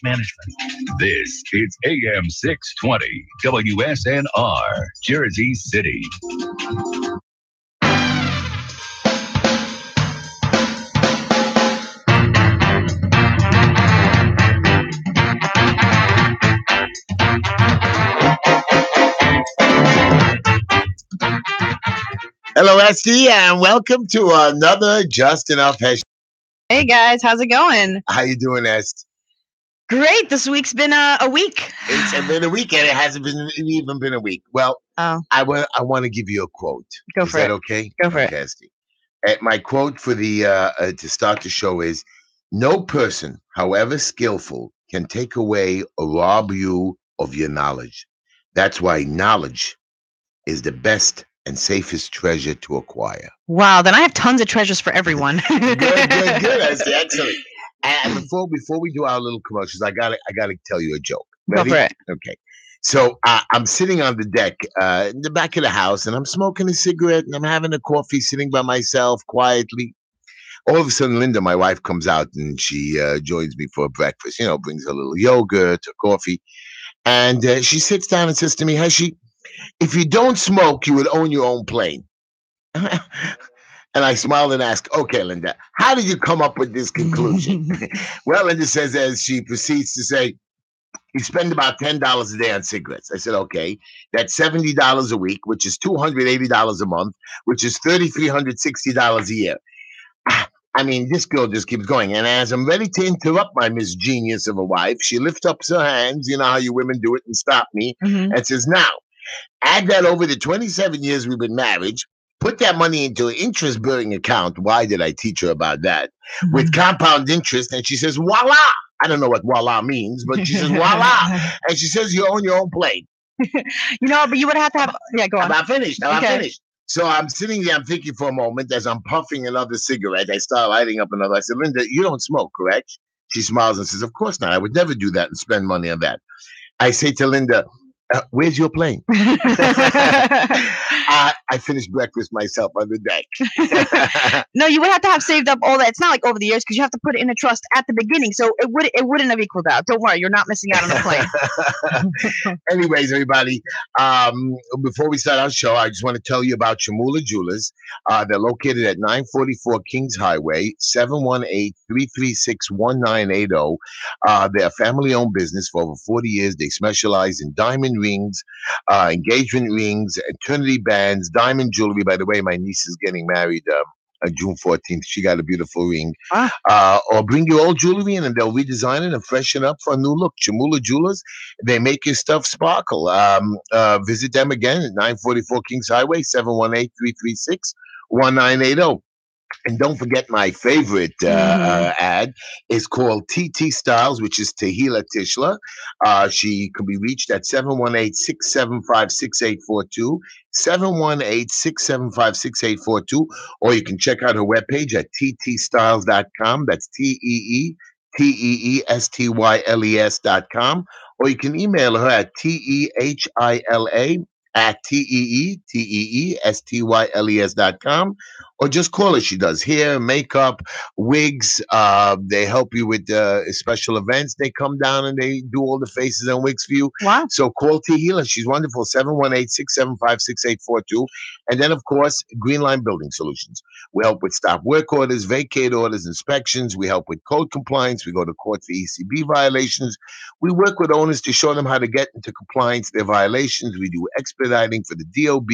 management. This is AM 620 WSNR, Jersey City. Hello, SD, and welcome to another Just Enough Heshy. Hey guys, how's it going? How you doing, Est? Great. This week's been a week. It's been a week, and it hasn't been even been a week. Well, I want to give you a quote. Go for it. Is that okay? Go for it. SD. My quote for the to start the show is: "No person, however skillful, can take away or rob you of your knowledge. That's why knowledge is the best and safest treasure to acquire." Wow, then I have tons of treasures for everyone. Good. That's excellent. And before we do our little commercials, I gotta tell you a joke. Ready? Go for it. Okay. So I'm sitting on the deck in the back of the house, and I'm smoking a cigarette, and I'm having a coffee, sitting by myself quietly. All of a sudden, Linda, my wife, comes out, and she joins me for breakfast. You know, brings a little yogurt, a coffee, and she sits down and says to me, "Heshy, if you don't smoke, you would own your own plane." And I smiled and asked, "Okay, Linda, how did you come up with this conclusion?" Well, Linda says, as she proceeds to say, "You spend about $10 a day on cigarettes." I said, "Okay, that's $70 a week, which is $280 a month, which is $3,360 a year." I mean, this girl just keeps going. And as I'm ready to interrupt my Miss Genius of a wife, she lifts up her hands, you know how you women do it, and stop me, and says, "Now, add that over the 27 years we've been married. Put that money into an interest-bearing account." Why did I teach her about that? With compound interest. And she says, "Voila." I don't know what voila means, but she says, "Voila." And she says, "You own your own plane." You know, but you would have to have... Yeah, go on. I'm finished. So I'm sitting there, I'm thinking for a moment as I'm puffing another cigarette. I start lighting up another. I said, "Linda, you don't smoke, correct?" She smiles and says, "Of course not. I would never do that and spend money on that." I say to Linda, "Where's your plane?" I finished breakfast myself on the deck. No, you would have to have saved up all that. It's not like over the years, because you have to put it in a trust at the beginning, so it wouldn't have equaled out. Don't worry, you're not missing out on the plane. Anyways, everybody, before we start our show, I just want to tell you about Chamula Jewelers. They're located at 944 Kings Highway, 718-336-1980. They're a family-owned business for over 40 years. They specialize in diamond rings, engagement rings, eternity bands, diamond jewelry. By the way, my niece is getting married on June 14th. She got a beautiful ring. Or bring your old jewelry in and they'll redesign it and freshen it up for a new look. Chamula Jewelers, they make your stuff sparkle. Visit them again at 944 Kings Highway, 718-336-1980. And don't forget my favorite ad is called TT Styles, which is Tahila Tishla. She can be reached at 718-675-6842, 718-675-6842, or you can check out her webpage at ttstyles.com. That's TEETEESTYLES.com. Or you can email her at TEHILA@TEETEESTYLES.com. Or just call her. She does hair, makeup, wigs. They help you with special events. They come down and they do all the faces and wigs for you. Wow. So call Tahila. She's wonderful. 718-675-6842. And then, of course, Green Line Building Solutions. We help with stop work orders, vacate orders, inspections. We help with code compliance. We go to court for ECB violations. We work with owners to show them how to get into compliance, their violations. We do expediting for the DOB,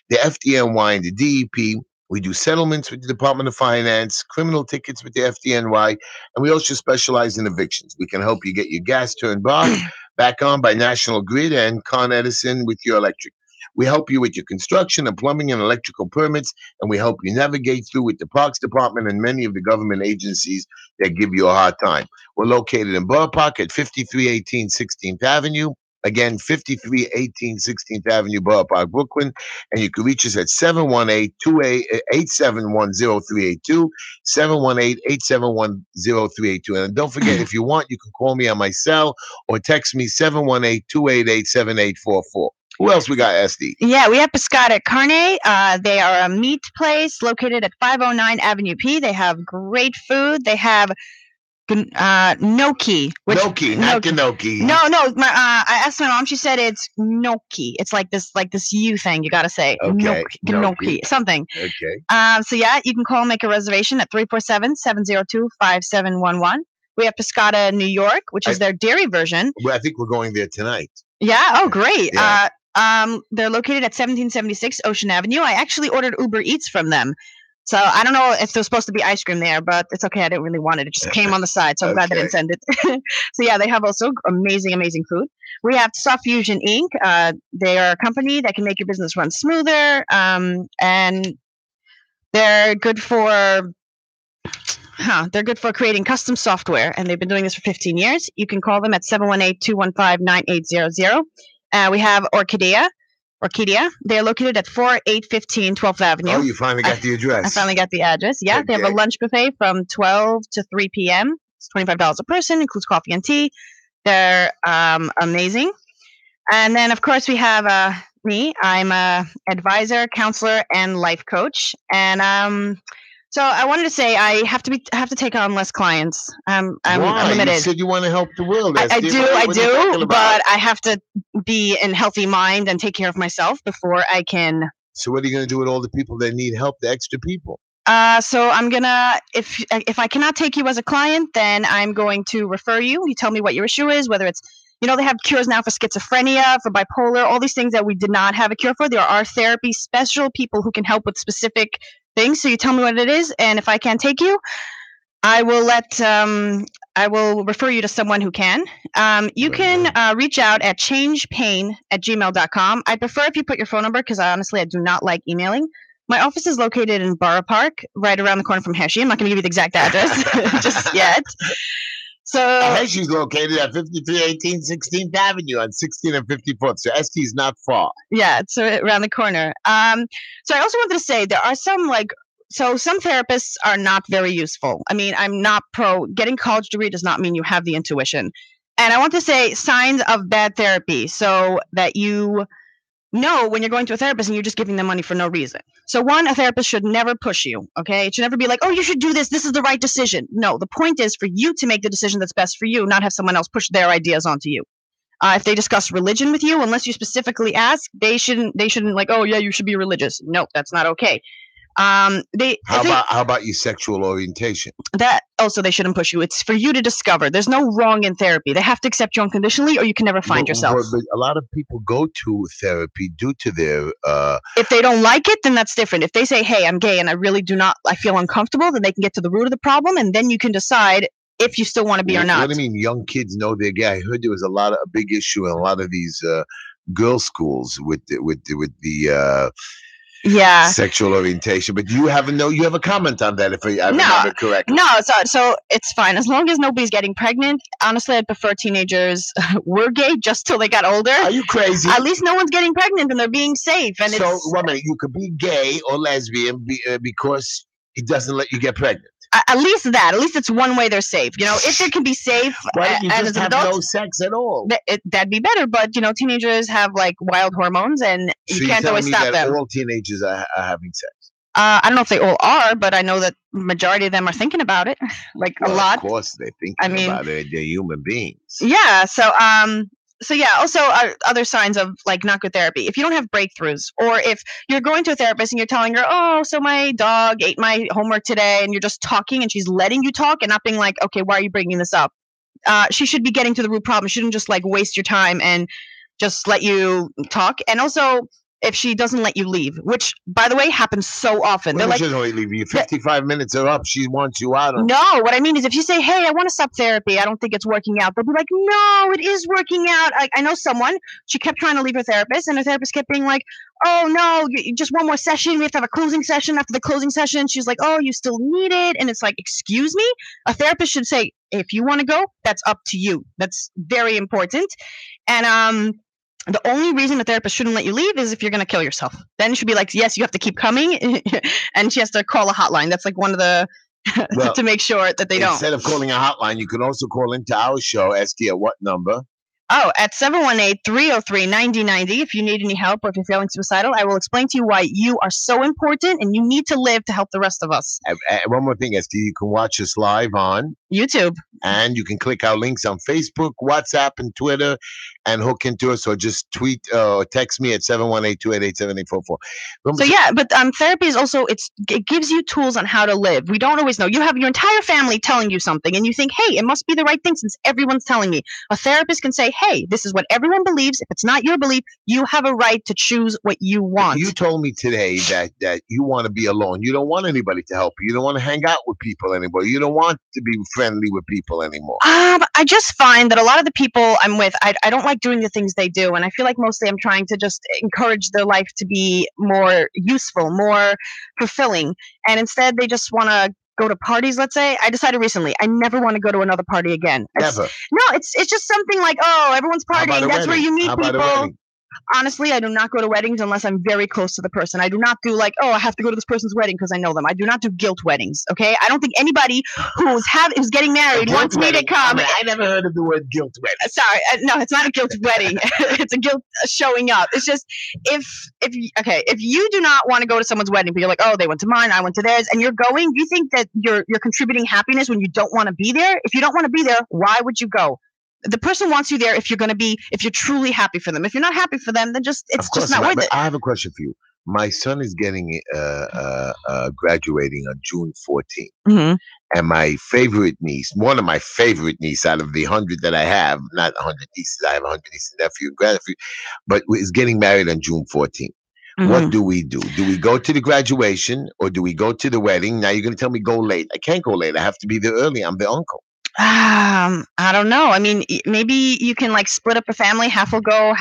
the FDNY, and the DEP. We do settlements with the Department of Finance, criminal tickets with the FDNY, and we also specialize in evictions. We can help you get your gas turned back on by National Grid and Con Edison with your electric. We help you with your construction and plumbing and electrical permits, and we help you navigate through with the Parks Department and many of the government agencies that give you a hard time. We're located in Borough Park at 5318 16th Avenue. Again, 5318 16th Avenue, Borough Park, Brooklyn. And you can reach us at 718-871-0382, 718-871-0382. And don't forget, if you want, you can call me on my cell or text me 718-288-7844. Who else we got, SD? Yeah, we have Pescata Carne. They are a meat place located at 509 Avenue P. They have great food. They have Gnocchi. Gnocchi, not gnocchi. No. I asked my mom. She said it's gnocchi. It's like this U thing. You gotta say Okay, gnocchi, something. Okay. So yeah, you can call and make a reservation at 347-702-5711. We have Piscata, New York, which is their dairy version. Well, I think we're going there tonight. Yeah. Oh, great. Yeah. They're located at 1776 Ocean Avenue. I actually ordered Uber Eats from them. So I don't know if there's supposed to be ice cream there, but it's okay. I didn't really want it. It just came on the side, so I'm glad they didn't send it. So yeah, they have also amazing food. We have Soft Fusion Inc. They are a company that can make your business run smoother, and they're good for creating custom software, and they've been doing this for 15 years. You can call them at 718-215-9800. We have Orchidea. They're located at 4815 12th Avenue. Oh, you finally got the address. I finally got the address. Yeah, They have a lunch buffet from 12 to 3 p.m. It's $25 a person, includes coffee and tea. They're amazing. And then, of course, we have me. I'm a advisor, counselor, and life coach. And so I wanted to say I have to take on less clients. I'm limited. You said you want to help the world. I do, but I have to be in healthy mind and take care of myself before I can. So what are you going to do with all the people that need help, the extra people? So I'm gonna, if I cannot take you as a client, then I'm going to refer you. You tell me what your issue is, whether it's, they have cures now for schizophrenia, for bipolar, all these things that we did not have a cure for. There are therapy special people who can help with specific things. So you tell me what it is, and if I can't take you, I will refer you to someone who can. You can reach out at changepain@gmail.com. I prefer if you put your phone number, because honestly I do not like emailing. My office is located in Borough Park, right around the corner from Heshy. I'm not going to give you the exact address just yet. So Heshy's located at 5318 16th Avenue on 16th and 54th. So ST is not far. Yeah, it's around the corner. So I also wanted to say there are some some therapists are not very useful. I mean, I'm not pro. Getting a college degree does not mean you have the intuition. And I want to say signs of bad therapy, so that you know when you're going to a therapist and you're just giving them money for no reason. So one, a therapist should never push you, okay? It should never be like, oh, you should do this. This is the right decision. No, the point is for you to make the decision that's best for you, not have someone else push their ideas onto you. If they discuss religion with you, unless you specifically ask, they shouldn't like, oh yeah, you should be religious. No, that's not okay. How about your sexual orientation? That also they shouldn't push you. It's for you to discover. There's no wrong in therapy. They have to accept you unconditionally, or you can never find yourself. But a lot of people go to therapy due to their. If they don't like it, then that's different. If they say, "Hey, I'm gay and I feel uncomfortable," then they can get to the root of the problem, and then you can decide if you still want to be or not. What do you mean? Young kids know they're gay. I heard there was a big issue in a lot of these girls' schools with the. Sexual orientation, but you have a comment on that if I remember correctly. No, so it's fine as long as nobody's getting pregnant. Honestly, I'd prefer teenagers were gay just till they got older. Are you crazy? At least no one's getting pregnant and they're being safe. And so, wait a minute, you could be gay or lesbian because it doesn't let you get pregnant. At least it's one way they're safe. If they can be safe. Why don't you just have no sex at all? That'd be better. But teenagers have like wild hormones, and you can't always stop them. All teenagers are having sex. I don't know if they all are, but I know that majority of them are thinking about it, a lot. Of course, they're thinking about it. They're human beings. Yeah. So yeah, also other signs of not good therapy. If you don't have breakthroughs, or if you're going to a therapist and you're telling her, oh, so my dog ate my homework today, and you're just talking and she's letting you talk and not being like, okay, why are you bringing this up? She should be getting to the root problem. She shouldn't just waste your time and just let you talk. And also, if she doesn't let you leave, which, by the way, happens so often. Well, she doesn't let you leave. You 55 minutes are up. She wants you out. No, what I mean is if you say, hey, I want to stop therapy. I don't think it's working out. They'll be like, no, it is working out. I know someone. She kept trying to leave her therapist, and her therapist kept being like, oh, no, just one more session. We have to have a closing session. After the closing session, she's like, oh, you still need it? And it's like, excuse me? A therapist should say, if you want to go, that's up to you. That's very important. And the only reason a therapist shouldn't let you leave is if you're going to kill yourself. Then it should be like, yes, you have to keep coming. And she has to call a hotline. That's one of the, to make sure that they don't. Instead of calling a hotline, you can also call into our show, ST, at what number? Oh, at 718-303-9090. If you need any help or if you're feeling suicidal, I will explain to you why you are so important and you need to live to help the rest of us. One more thing, ST, you can watch us live on YouTube. And you can click our links on Facebook, WhatsApp, and Twitter and hook into us, or just tweet or text me at 718-288-7844. So yeah, but therapy is also it gives you tools on how to live. We don't always know. You have your entire family telling you something, and you think, hey, it must be the right thing since everyone's telling me. A therapist can say, hey, this is what everyone believes. If it's not your belief, you have a right to choose what you want. You told me today that you want to be alone. You don't want anybody to help you. You don't want to hang out with people anymore. You don't want to be friendly with people anymore. I just find that a lot of the people I'm with, I don't like doing the things they do, and I feel like mostly I'm trying to just encourage their life to be more useful, more fulfilling, and instead they just want to go to parties. Let's say I decided recently I never want to go to another party again. Never. No, it's just something like, oh, everyone's partying. That's where you meet people. Honestly, I do not go to weddings unless I'm very close to the person. I do not do like, oh, I have to go to this person's wedding because I know them. I do not do guilt weddings. Okay, I don't think anybody who's getting married wants me to come. I never heard of the word guilt wedding. Sorry, no, it's not a guilt wedding. It's a guilt showing up. It's just if you do not want to go to someone's wedding, but you're like, oh, they went to mine, I went to theirs, and you're going, do you think that you're contributing happiness when you don't want to be there? If you don't want to be there, why would you go? The person wants you there if you're truly happy for them. If you're not happy for them, then it's just not worth it. I have a question for you. My son is getting graduating on June 14th. Mm-hmm. And my favorite niece, one of my favorite nieces out of the 100 that I have, not 100 nieces, I have 100 nieces, nephew, grandnephew, but is getting married on June 14th. Mm-hmm. What do we do? Do we go to the graduation or do we go to the wedding? Now you're going to tell me go late. I can't go late. I have to be there early. I'm the uncle. I don't know. I mean, maybe you can like split up a family. Half will go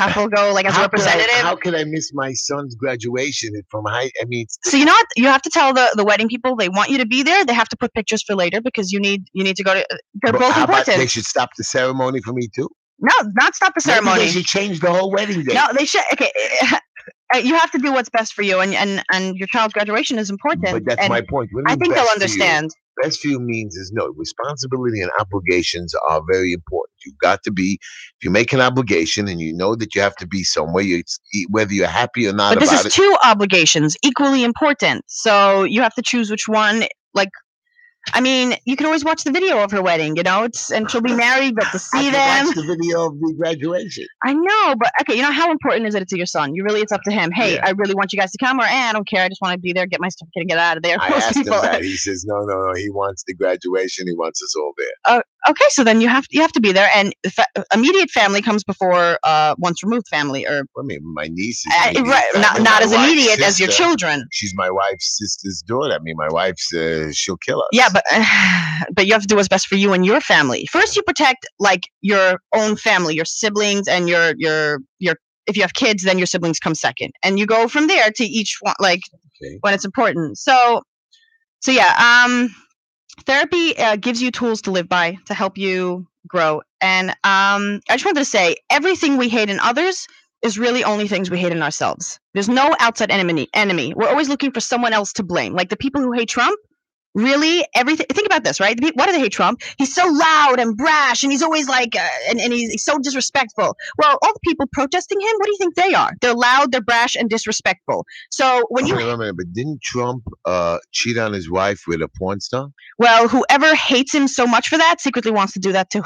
like as a representative. How could I miss my son's graduation from high? I mean, so you know what? You have to tell the wedding people they want you to be there. They have to put pictures for later because you need to go to. They're both how important. About they should stop the ceremony for me too. No, not stop the ceremony. Maybe they should change the whole wedding day. No, they should. Okay. You have to do what's best for you, and your child's graduation is important. But that's my point. I think they'll understand. Best for you means is no. Responsibility and obligations are very important. You've got to be, if you make an obligation and you know that you have to be somewhere, whether you're happy or not about it. But this is two obligations, equally important. So you have to choose which one, like, I mean, you can always watch the video of her wedding, and she'll be married, but to see them. Watch the video of the graduation. I know, but okay, how important is it to your son? It's up to him. Hey, yeah. I really want you guys to come, or I don't care. I just want to be there, get my certificate, and get out of there. I asked him that. He says, no. He wants the graduation. He wants us all there. Okay, so then you have to be there, and immediate family comes before once removed family, or I mean, my niece is not as immediate as your children. She's my wife's sister's daughter. I mean, my wife's she'll kill us. Yeah, but you have to do what's best for you and your family. First, you protect like your own family, your siblings, and your if you have kids, then your siblings come second, and you go from there to each one when it's important. So yeah, therapy gives you tools to live by to help you grow. And I just wanted to say, everything we hate in others is really only things we hate in ourselves. There's no outside enemy. We're always looking for someone else to blame. Like the people who hate Trump. Really, everything. Think about this, right? Why do they hate Trump? He's so loud and brash, and he's always like, and he's so disrespectful. Well, all the people protesting him, what do you think they are? They're loud, they're brash, and disrespectful. So when but didn't Trump cheat on his wife with a porn star? Well, whoever hates him so much for that secretly wants to do that too.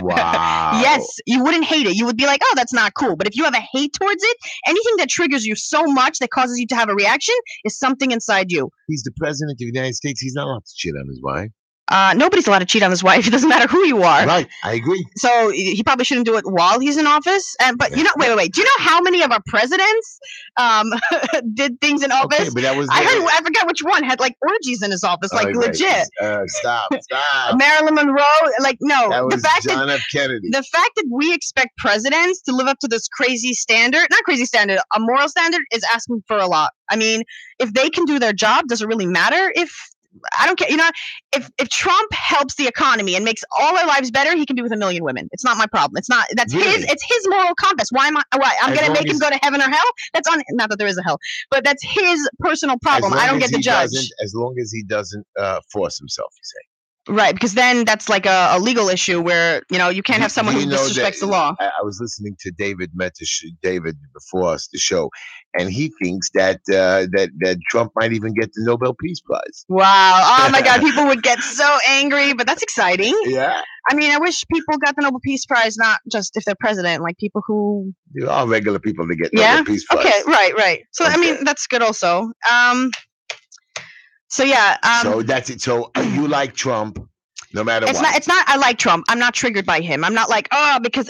Wow. Yes, you wouldn't hate it. You would be like, oh, that's not cool. But if you have a hate towards it, anything that triggers you so much that causes you to have a reaction is something inside you. He's the president of the United States. He's not allowed to cheat on his wife. Nobody's allowed to cheat on his wife. It doesn't matter who you are. Right, I agree. So he probably shouldn't do it while he's in office. But wait. Do you know how many of our presidents did things in office? Okay, but that was I forgot which one had like orgies in his office, like legit. Stop. Marilyn Monroe, no. That was John F. Kennedy. The fact that we expect presidents to live up to this crazy standard, not crazy standard, a moral standard, is asking for a lot. I mean, if they can do their job, does it really matter if I don't care. If Trump helps the economy and makes all our lives better, he can be with 1 million women. It's not my problem. It's not. That's really? It's his moral compass. Why am I? Why I'm going to make him go to heaven or hell? That's on. Not that there is a hell, but that's his personal problem. I don't get the judge. As long as he doesn't force himself, you say. Right, because then that's like a legal issue where you can't have someone who disrespects the law. I was listening to David David before us the show, and he thinks that that Trump might even get the Nobel Peace Prize. Wow! Oh my God, people would get so angry, but that's exciting. Yeah, I mean, I wish people got the Nobel Peace Prize, not just if they're president, like people who there are regular people that get Nobel Peace Prize. Okay, right. So I mean, that's good also. So yeah. So that's it. So you like Trump, no matter what. It's not. I like Trump. I'm not triggered by him. I'm not like, because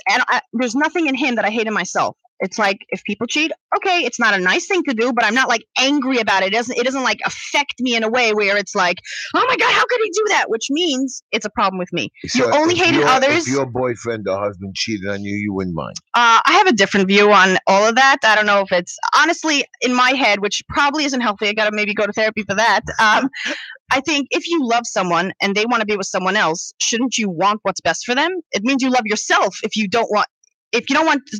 there's nothing in him that I hate in myself. It's like if people cheat, okay, it's not a nice thing to do, but I'm not like angry about it. It doesn't like affect me in a way where it's like, oh my God, how could he do that? Which means it's a problem with me. So you only hated others. If your boyfriend or husband cheated on you, you wouldn't mind. I have a different view on all of that. I don't know if it's honestly in my head, which probably isn't healthy. I gotta maybe go to therapy for that. I think if you love someone and they want to be with someone else, shouldn't you want what's best for them? It means you love yourself. If you don't want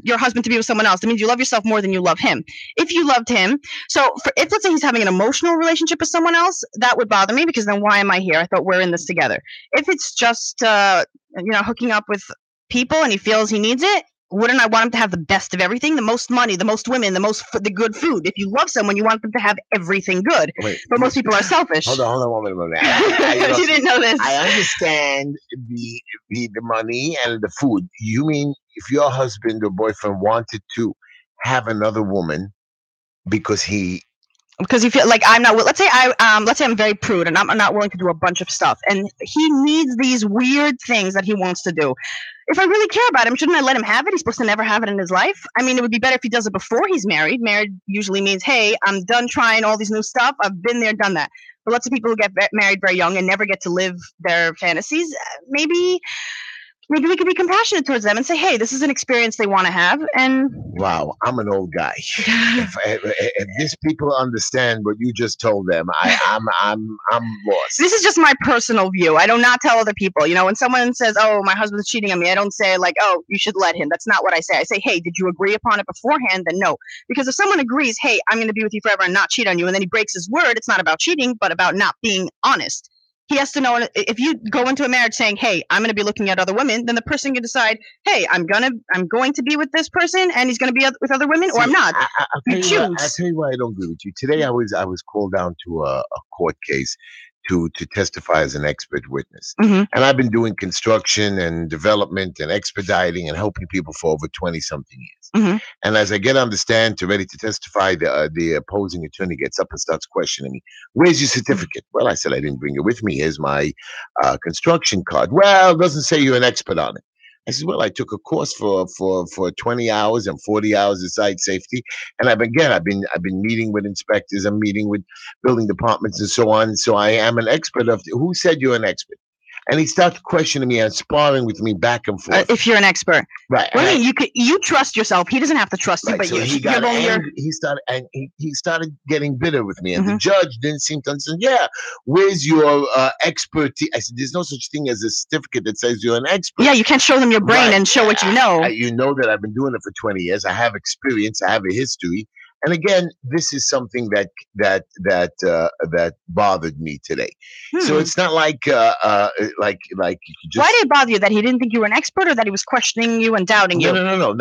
your husband to be with someone else, that means you love yourself more than you love him. If you loved him, if let's say he's having an emotional relationship with someone else, that would bother me because then why am I here? I thought we're in this together. If it's just hooking up with people and he feels he needs it, wouldn't I want him to have the best of everything? The most money, the most women, the good food. If you love someone, you want them to have everything good. Wait, but most people are selfish. Hold on one minute. You didn't know this. I understand the money and the food. You mean if your husband or boyfriend wanted to have another woman because you feel like I'm not. Let's say I'm very prude and I'm not willing to do a bunch of stuff, and he needs these weird things that he wants to do. If I really care about him, shouldn't I let him have it? He's supposed to never have it in his life. I mean, it would be better if he does it before he's married. Married usually means, hey, I'm done trying all these new stuff. I've been there, done that. But lots of people who get married very young and never get to live their fantasies. Maybe we could be compassionate towards them and say, hey, this is an experience they want to have. And wow, I'm an old guy. if these people understand what you just told them, I'm lost. This is just my personal view. I do not tell other people. When someone says, oh, my husband's cheating on me, I don't say like, oh, you should let him. That's not what I say. I say, hey, did you agree upon it beforehand? Then no. Because if someone agrees, hey, I'm going to be with you forever and not cheat on you, and then he breaks his word, it's not about cheating, but about not being honest. He has to know if you go into a marriage saying, hey, I'm going to be looking at other women, then the person can decide, hey, I'm going to be with this person and he's going to be with other women, or I'm not. I'll tell you why I don't agree with you. Today I was called down to a court case to testify as an expert witness. Mm-hmm. And I've been doing construction and development and expediting and helping people for over 20-something years. Mm-hmm. And as I get on the stand ready to testify, the opposing attorney gets up and starts questioning me. Where's your certificate? Well, I said, I didn't bring it with me. Here's my construction card. Well, it doesn't say you're an expert on it. I said, well, I took a course for 20 hours and 40 hours of site safety. And I've been meeting with inspectors. I'm meeting with building departments and so on. So I am an expert of who said you're an expert? And he started questioning me and sparring with me back and forth. If you're an expert, right? What do you mean? You trust yourself. He doesn't have to trust you, but so he got angry. He started getting bitter with me, and the judge didn't seem to understand. Yeah, where's your expertise? I said, there's no such thing as a certificate that says you're an expert. Yeah, you can't show them your brain and show what you know. You know that I've been doing it for 20 years. I have experience. I have a history. And again, this is something that bothered me today. So it's not like you could just. Why did it bother you that he didn't think you were an expert, or that he was questioning you and doubting you? No.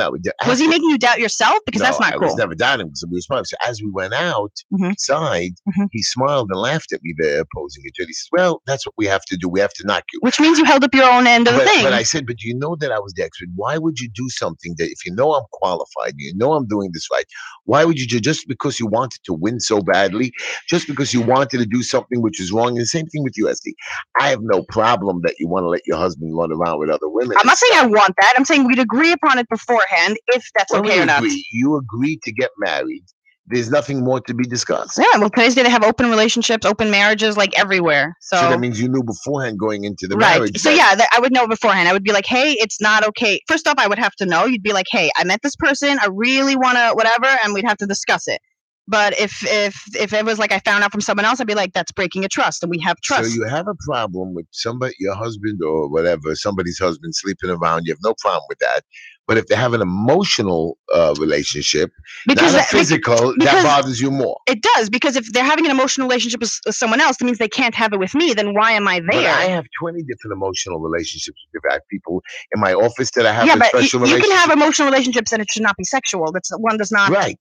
Was he making you doubt yourself? Because that's not cool. I was never doubting him because we responded. So as we went outside, he smiled and laughed at me. The opposing attorney, he says, "Well, that's what we have to do. We have to knock you." Which means you held up your own end of the thing. But I said, "But you know that I was the expert. Why would you do something that if you know I'm qualified, you know I'm doing this right? Why would you just because you wanted to win so badly, just because you wanted to do something which is wrong?" And the same thing with you, SD. I have no problem that you want to let your husband run around with other women. I'm not saying I want that. I'm saying we'd agree upon it beforehand if that's okay or not. You agree to get married. There's nothing more to be discussed. Yeah, well, today's day they have open relationships, open marriages, like everywhere. So that means you knew beforehand going into the marriage. So I would know beforehand. I would be like, hey, it's not okay. First off, I would have to know. You'd be like, hey, I met this person. I really want to whatever, and we'd have to discuss it. But if it was like I found out from someone else, I'd be like, that's breaking a trust, and we have trust. So you have a problem with somebody, your husband or whatever, somebody's husband sleeping around. You have no problem with that. But if they have an emotional relationship, Because not a physical, that because bothers you more. it does. Because if they're having an emotional relationship with someone else, that means they can't have it with me. Then why am I But I there? have 20 different emotional relationships with different people in my office that I have Yeah, a but special you can relationship. have emotional relationships and it should not be sexual. That's one does not. Right.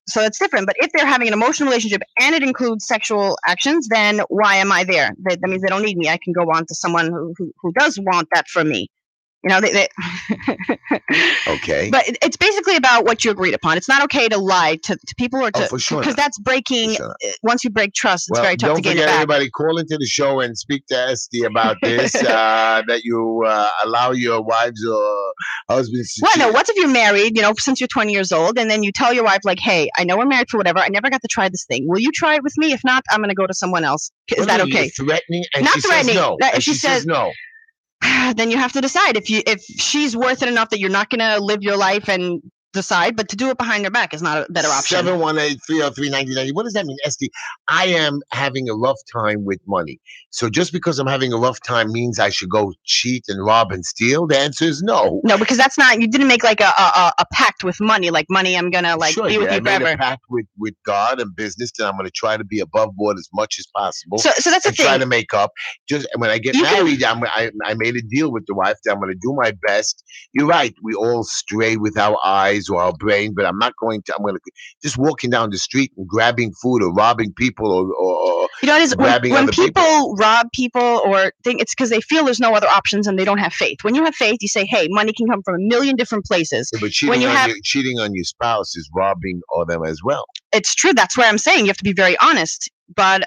So it's different. But if they're having an emotional relationship and it includes sexual actions, then why am I there? That means they don't need me. I can go on to someone who does want that from me. You know, Okay. But it's basically about what you agreed upon. It's not okay to lie to people or to for sure because not. that's breaking. For sure not. Once you break trust, it's Well, very tough to don't gain it forget, back. everybody, call into the show and speak to Esty about this. That you allow your wives or husbands to Well, no. cheat. What if you're married? You know, since you're 20 years old, and then you tell your wife, like, "Hey, I know we're married for whatever. I never got to try this thing. Will you try it with me? If not, I'm going to go to someone else. Is What that do you mean, okay?" you're threatening, and Not she threatening. says no. That- And she she says no. Then you have to decide if she's worth it enough that you're not going to live your life and decide, but to do it behind her back is not a better option. 718-303-9090. What does that mean, Esty? I am having a rough time with money. So just because I'm having a rough time means I should go cheat and rob and steal? The answer is no. No, because that's not. You didn't make like a pact with money. Like money, I'm gonna like Sure, be with yeah, you I made forever. a pact with God and business that I'm going to try to be above board as much as possible. So that's the and try thing. to make up. Just when I get You can- married, I made a deal with the wife that I'm going to do my best. You're right. We all stray with our eyes or our brain, but I'm not going to. I'm going to just walking down the street and grabbing food or robbing people or You know, it is grabbing when other people rob people or think it's because they feel there's no other options and they don't have faith. When you have faith, you say, "Hey, money can come from a million different places." Yeah, but when you have, cheating on your spouse is robbing of them as well. it's true. That's where I'm saying you have to be very honest. But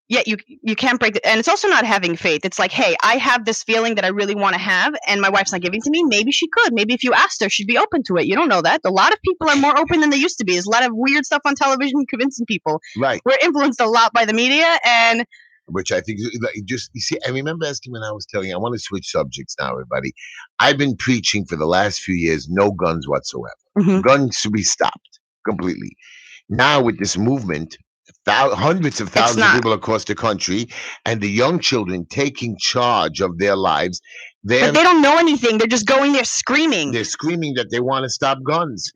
yeah, you can't break it, and it's also not having faith. It's like, hey, I have this feeling that I really want to have, and my wife's not giving it to me. Maybe she could. Maybe if you asked her, she'd be open to it. You don't know that. A lot of people are more open than they used to be. There's a lot of weird stuff on television convincing people. Right. We're influenced a lot by the media, and which I think just you see, I remember asking when I was telling you, I want to switch subjects now, everybody. I've been preaching for the last few years, no guns whatsoever. Mhm. Guns should be stopped completely. Now with this movement, hundreds of thousands of not. people across the country, and the young children taking charge of their lives, But they don't know anything. They're just going there screaming. they're screaming that they want to stop guns.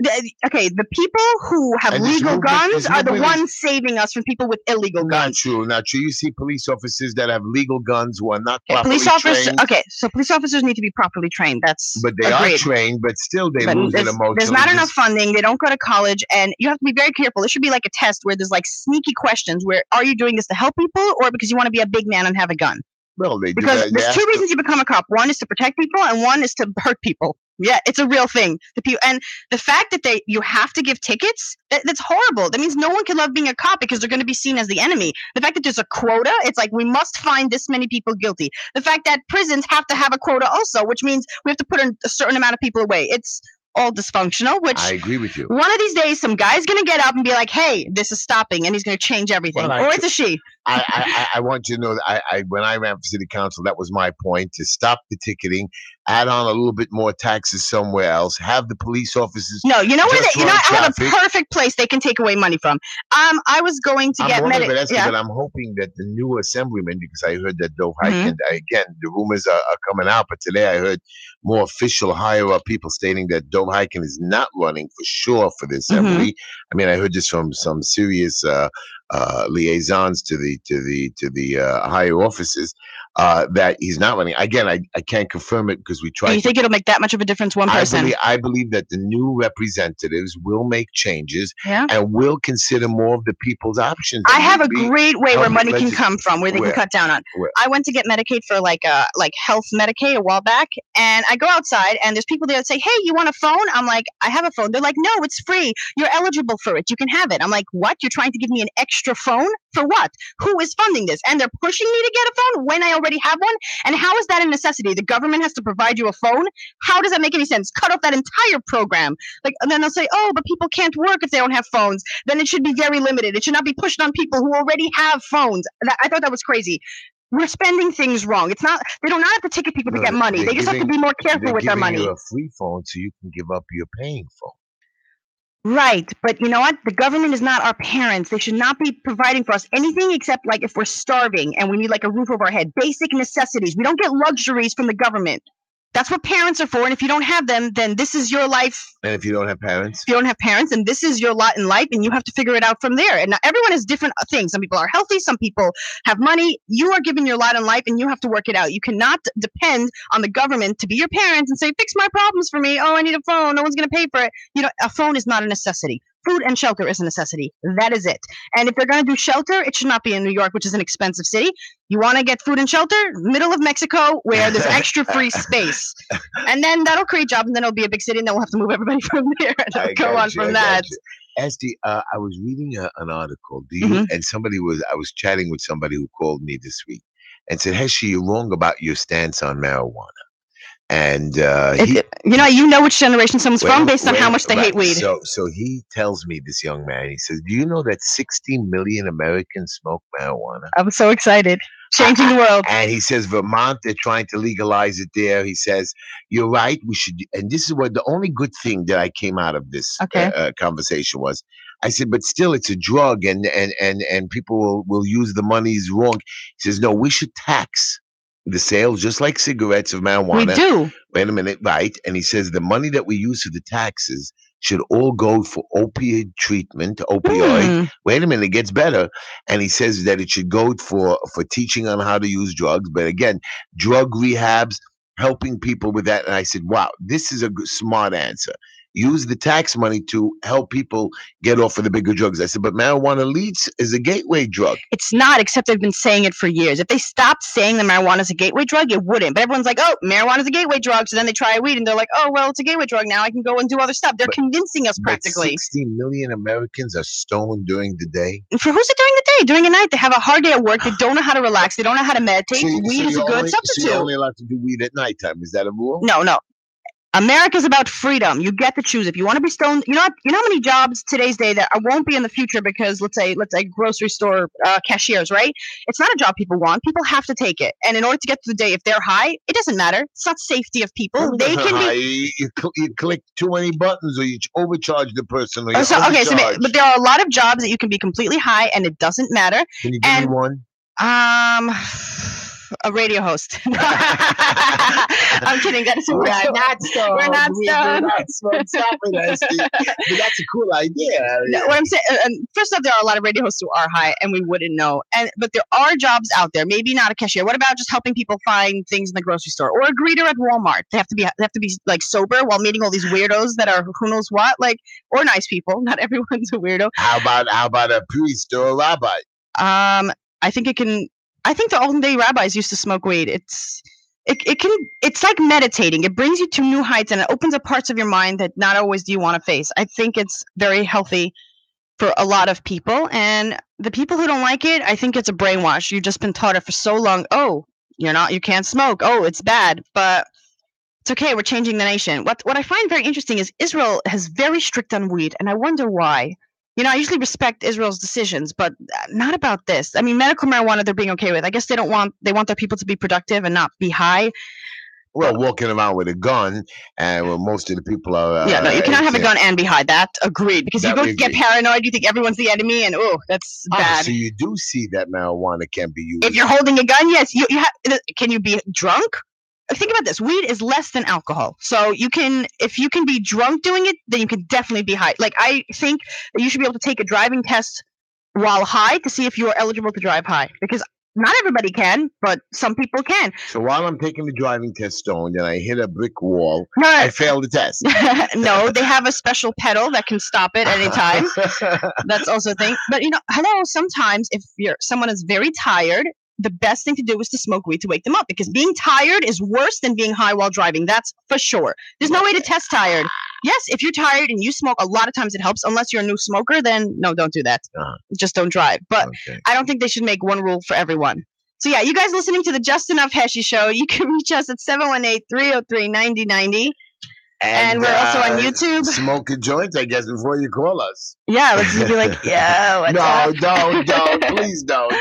Okay, the people who have And this legal movement- guns this are the movement is- ones saving us from people with illegal Not guns. true, not true. You see police officers that have legal guns who are not Okay, properly police officers. trained. Okay, so police officers need to be properly trained. That's But they agreed. are trained, but still they But lose it emotionally. there's not enough funding. They don't go to college, and you have to be very careful. There should be like a test where there's like sneaky questions. Where are you doing this to help people, or because you want to be a big man and have a gun? Well, they do Because that. They there's ask two reasons you become a cop. One is to protect people, and one is to hurt people. Yeah, it's a real thing. And the fact that you have to give tickets, that's horrible. That means no one can love being a cop because they're going to be seen as the enemy. The fact that there's a quota, it's like we must find this many people guilty. The fact that prisons have to have a quota also, which means we have to put a certain amount of people away. It's all dysfunctional, which I agree with you. one of these days some guy's going to get up and be like, hey, this is stopping, and he's going to change everything. Well, or it's a she. I want you to know that I when I ran for city council, that was my point, to stop the ticketing, add on a little bit more taxes somewhere else, have the police officers. No, you know where just they, you know, run I have a traffic. perfect place they can take away money from. I was going to get but I'm hoping that the new assemblyman, because I heard that Dov Mhm. Heiken, again, the rumors are coming out, but today I heard more official higher up people stating that Dov Heiken is not running for sure for the assembly. I mean, I heard this from some serious liaisons to the higher offices that he's not running. Again, I can't confirm it because we tried. You think it'll make that much of a difference? One person. I believe that the new representatives will make changes Yeah. and will consider more of the people's options. I and have a maybe great way where help money can legis- come from, where they Where? can cut down on. Where? I went to get Medicaid for like health Medicaid a while back, and I go outside and there's people there that say, "Hey, you want a phone?" I'm like, "I have a phone." They're like, "No, it's free. You're eligible for it. You can have it." I'm like, "What? You're trying to give me an extra phone for what? Who is funding this?" And they're pushing me to get a phone when I already have one. And how is that a necessity? The government has to provide you a phone. How does that make any sense? Cut off that entire program. Like, and then they'll say, "Oh, but people can't work if they don't have phones." Then it should be very limited. It should not be pushed on people who already have phones. I thought that was crazy. We're spending things wrong. It's not. They do not have to ticket people to get money. They just have to be more careful with their money. They're giving you a free phone so you can give up your paying phone. Right, but you know what? The government is not our parents. They should not be providing for us anything except like if we're starving and we need like a roof over our head. Basic necessities. We don't get luxuries from the government. That's what parents are for. And if you don't have them, then this is your life. And if you don't have parents? If you don't have parents, then this is your lot in life, and you have to figure it out from there. And everyone has different things. Some people are healthy. Some people have money. You are given your lot in life, and you have to work it out. You cannot depend on the government to be your parents and say, fix my problems for me. Oh, I need a phone. No one's going to pay for it. A phone is not a necessity. Food and shelter is a necessity. That is it. And if they're going to do shelter, it should not be in New York, which is an expensive city. You want to get food and shelter? Middle of Mexico, where there's extra free space. And then that'll create jobs, and then it'll be a big city, and then we'll have to move everybody from there. And it'll go on from that. Esty, I was reading an article. And I was chatting with somebody who called me this week and said, Heshy, you're wrong about your stance on marijuana. And you know which generation someone's from based on how much they hate weed. So he tells me, this young man, he says, do you know that 60 million Americans smoke marijuana? I'm so excited. Changing the world. And he says Vermont, they're trying to legalize it there. He says, you're right, we should. And this is what the only good thing that I came out of this conversation was. I said, but still, it's a drug, and people will use the monies wrong. He says, no, we should tax the sales, just like cigarettes, of marijuana. We do. Wait a minute, right? And he says the money that we use for the taxes should all go for opioid. Wait a minute, it gets better. And he says that it should go for teaching on how to use drugs. But again, drug rehabs, helping people with that. And I said, wow, this is a smart answer. Use the tax money to help people get off of the bigger drugs. I said, but marijuana is a gateway drug. It's not, except they've been saying it for years. If they stopped saying that marijuana is a gateway drug, it wouldn't. But everyone's like, oh, marijuana is a gateway drug. So then they try weed, and they're like, oh, well, it's a gateway drug. Now I can go and do other stuff. They're convincing us practically. 60 million Americans are stoned during the day. For who's it during the day? During the night, they have a hard day at work. They don't know how to relax. They don't know how to meditate. Weed is a good substitute. So you're only allowed to do weed at nighttime. Is that a rule? No. America's about freedom. You get to choose. If you want to be stoned, you know how many jobs today's day that won't be in the future because let's say grocery store cashiers, right? It's not a job people want. People have to take it. And in order to get through the day, if they're high, it doesn't matter. It's not safety of people. They can be. You click too many buttons, or you overcharge the person. Or but there are a lot of jobs that you can be completely high, and it doesn't matter. Can you give me one? A radio host. I'm kidding. That is We're not stoned. We're not stoned. Stop it, Esty. But that's a cool idea. No, what I'm saying, first off, there are a lot of radio hosts who are high, and we wouldn't know. But there are jobs out there. Maybe not a cashier. What about just helping people find things in the grocery store, or a greeter at Walmart? They have to be like sober while meeting all these weirdos that are who knows what, or nice people. Not everyone's a weirdo. How about a priest or a rabbi? I think the olden day rabbis used to smoke weed. It's like meditating. It brings you to new heights, and it opens up parts of your mind that not always do you want to face. I think it's very healthy for a lot of people, and the people who don't like it, I think it's a brainwash. You've just been taught it for so long. Oh, you can't smoke. Oh, it's bad. But it's okay. We're changing the nation. What I find very interesting is Israel is very strict on weed, and I wonder why. I usually respect Israel's decisions, but not about this. I mean, medical marijuana, they're being okay with. I guess they want their people to be productive and not be high. Well, walking around with a gun, and most of the people are. Yeah, no, you cannot have a gun and be high. That agreed. Because you go get paranoid, you think everyone's the enemy, and that's bad. So you do see that marijuana can be used. If you're holding a gun, yes. You have. Can you be drunk? Think about this. Weed is less than alcohol. So if you can be drunk doing it, then you can definitely be high. Like, I think that you should be able to take a driving test while high to see if you are eligible to drive high. Because not everybody can, but some people can. So while I'm taking the driving test stoned and I hit a brick wall, I failed the test. No, they have a special pedal that can stop it at any time. That's also a thing. But, sometimes if someone is very tired, the best thing to do is to smoke weed to wake them up, because being tired is worse than being high while driving. That's for sure. There's no way to test tired. Yes, if you're tired and you smoke, a lot of times it helps. Unless you're a new smoker, then no, don't do that. Just don't drive. But I don't think they should make one rule for everyone. So yeah, you guys listening to the Just Enough Heshy Show, you can reach us at 718-303-9090. And we're also on YouTube. Smoking joints, I guess, before you call us. Yeah, let's just be like, yeah, what's up? Don't. Please don't.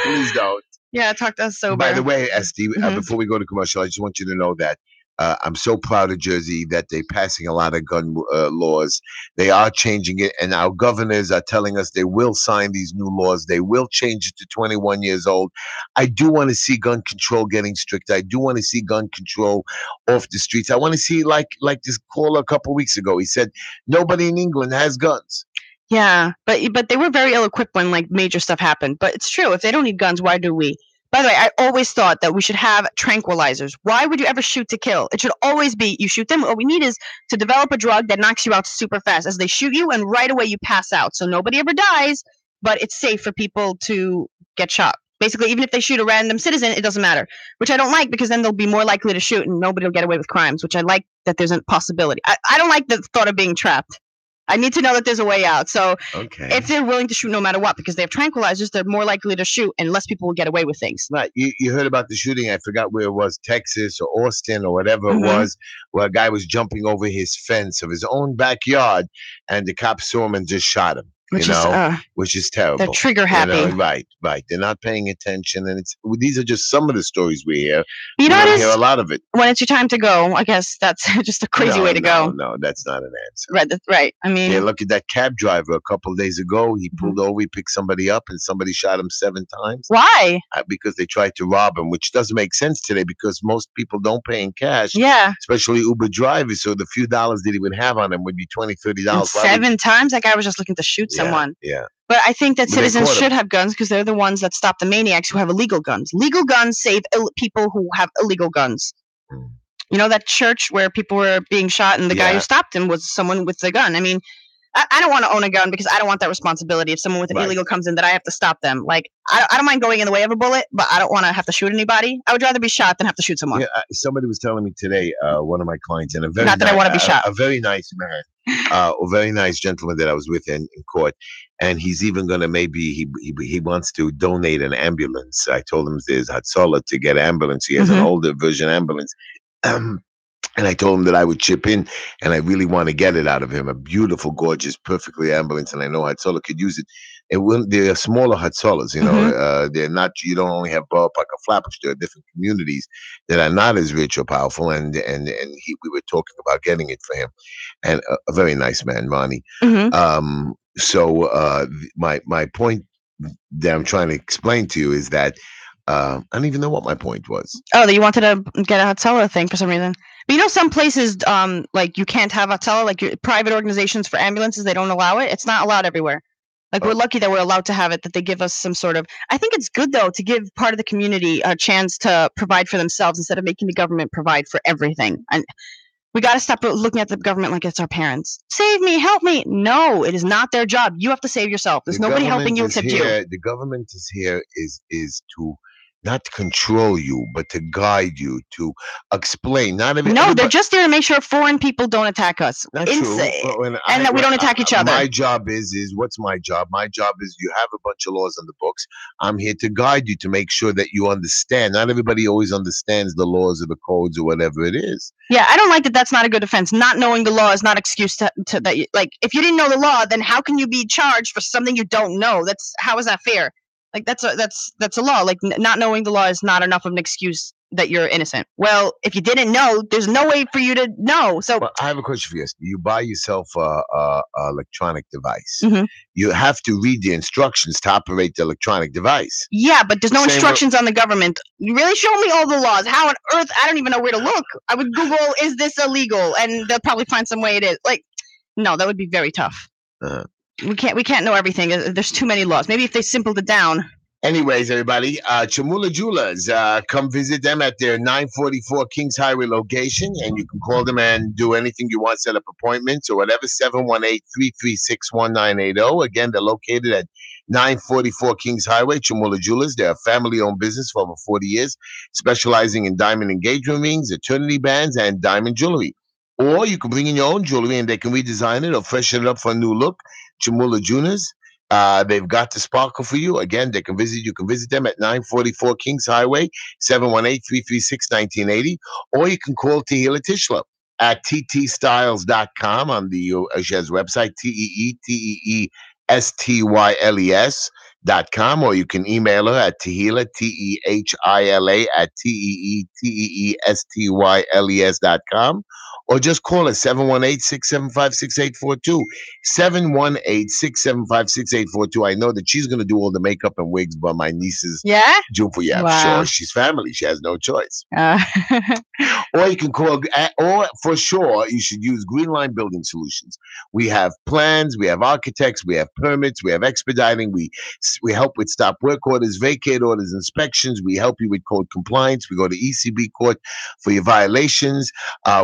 Yeah, talk to us sober. By the way, Esty, before we go to commercial, I just want you to know that I'm so proud of Jersey that they're passing a lot of gun laws. They are changing it, and our governors are telling us they will sign these new laws. They will change it to 21 years old. I do want to see gun control getting stricter. I do want to see gun control off the streets. I want to see like this caller a couple weeks ago. He said nobody in England has guns. Yeah, but they were very ill-equipped when like major stuff happened. But it's true. If they don't need guns, why do we? By the way, I always thought that we should have tranquilizers. Why would you ever shoot to kill? It should always be you shoot them. What we need is to develop a drug that knocks you out super fast. As they shoot you, and right away you pass out. So nobody ever dies, but it's safe for people to get shot. Basically, even if they shoot a random citizen, it doesn't matter. Which I don't like because then they'll be more likely to shoot and nobody will get away with crimes, which I like that there's a possibility. I don't like the thought of being trapped. I need to know that there's a way out. So if they're willing to shoot no matter what, because they have tranquilizers, they're more likely to shoot and less people will get away with things. Right. You heard about the shooting. I forgot where it was, Texas or Austin or whatever it was, where a guy was jumping over his fence of his own backyard and the cops saw him and just shot him. Which is terrible. They're trigger happy. Right. They're not paying attention, and these are just some of the stories we hear. You know, we hear a lot of it. When it's your time to go, I guess that's just a crazy way to go. No, that's not an answer. Right, that's right. I mean, yeah, look at that cab driver a couple of days ago. He pulled over, he picked somebody up, and somebody shot him 7 times. Why? Because they tried to rob him, which doesn't make sense today because most people don't pay in cash. Yeah. Especially Uber drivers. So the few dollars that he would have on him would be $20, $30. 7 times? That guy was just looking to shoot someone. Yeah. But I think that citizens should have guns because they're the ones that stop the maniacs who have illegal guns. Legal guns save people who have illegal guns. You know that church where people were being shot and the guy who stopped him was someone with a gun. I mean, I don't want to own a gun because I don't want that responsibility. If someone with an illegal comes in, that I have to stop them. Like, I don't mind going in the way of a bullet, but I don't want to have to shoot anybody. I would rather be shot than have to shoot someone. Yeah, somebody was telling me today, one of my clients, and not that I want to be shot. A very nice man, a very nice gentleman that I was with in court, and he's even going to maybe he wants to donate an ambulance. I told him there's Hatzalah to get ambulance. He has an older version ambulance. And I told him that I would chip in, and I really want to get it out of him. A beautiful, gorgeous, perfectly ambulance, and I know Hatzalah could use it. They're smaller Hatzalahs, you know. They're not. You don't only have Park of Flatbush. There are different communities that are not as rich or powerful, and we were talking about getting it for him, and a very nice man, Ronnie. So my point that I'm trying to explain to you is that I don't even know what my point was. Oh, that you wanted to get a Hatzalah thing for some reason. But you know, some places, like you can't have Hatzalah, like your private organizations for ambulances, they don't allow it. It's not allowed everywhere. Like we're lucky that we're allowed to have it, that they give us some sort of. I think it's good though to give part of the community a chance to provide for themselves instead of making the government provide for everything. And we got to stop looking at the government like it's our parents. Save me, help me. No, it is not their job. You have to save yourself. There's nobody helping you except you. The government is here is to not to control you, but to guide you, to explain. They're just there to make sure foreign people don't attack us. That's true. And that we don't attack each other. My job is what's my job? My job is you have a bunch of laws on the books. I'm here to guide you to make sure that you understand. Not everybody always understands the laws or the codes or whatever it is. Yeah, I don't like that. That's not a good defense. Not knowing the law is not excuse to that. Like, if you didn't know the law, then how can you be charged for something you don't know? How is that fair? Like that's a law. Like not knowing the law is not enough of an excuse that you're innocent. Well, if you didn't know, there's no way for you to know. So I have a question for you. You buy yourself a electronic device. You have to read the instructions to operate the electronic device. Yeah, but there's no instructions on the government. You really show me all the laws. How on earth? I don't even know where to look. I would Google, is this illegal? And they'll probably find some way it is. Like, no, that would be very tough. We can't know everything. There's too many laws. Maybe if they simpled it down. Anyways, everybody, Chamula Jewelers, come visit them at their 944 Kings Highway location, and you can call them and do anything you want, set up appointments or whatever, 718-336-1980. Again, they're located at 944 Kings Highway, Chamula Jewelers. They're a family-owned business for over 40 years, specializing in diamond engagement rings, eternity bands, and diamond jewelry. Or you can bring in your own jewelry, and they can redesign it or freshen it up for a new look. Chamula Jewelers. They've got the sparkle for you. Again, you can visit them at 944 Kings Highway, 718-336-1980, or you can call Tehila Tishla at ttstyles.com on the Ashaz website, TEETEESTYLES. .com, or you can email her at Tehila, Tehila, at TEETEESTYLES.com, or just call us 718-675-6842. 718-675-6842. I know that she's going to do all the makeup and wigs by my niece's Yeah? Jupiter. Yeah, Wow. sure. She's family. She has no choice. Uh, Or you can call, or for sure, you should use Green Line Building Solutions. We have plans, we have architects, we have permits, we have expediting. We help with stop work orders, vacate orders, inspections. We help you with code compliance. We go to ECB court for your violations.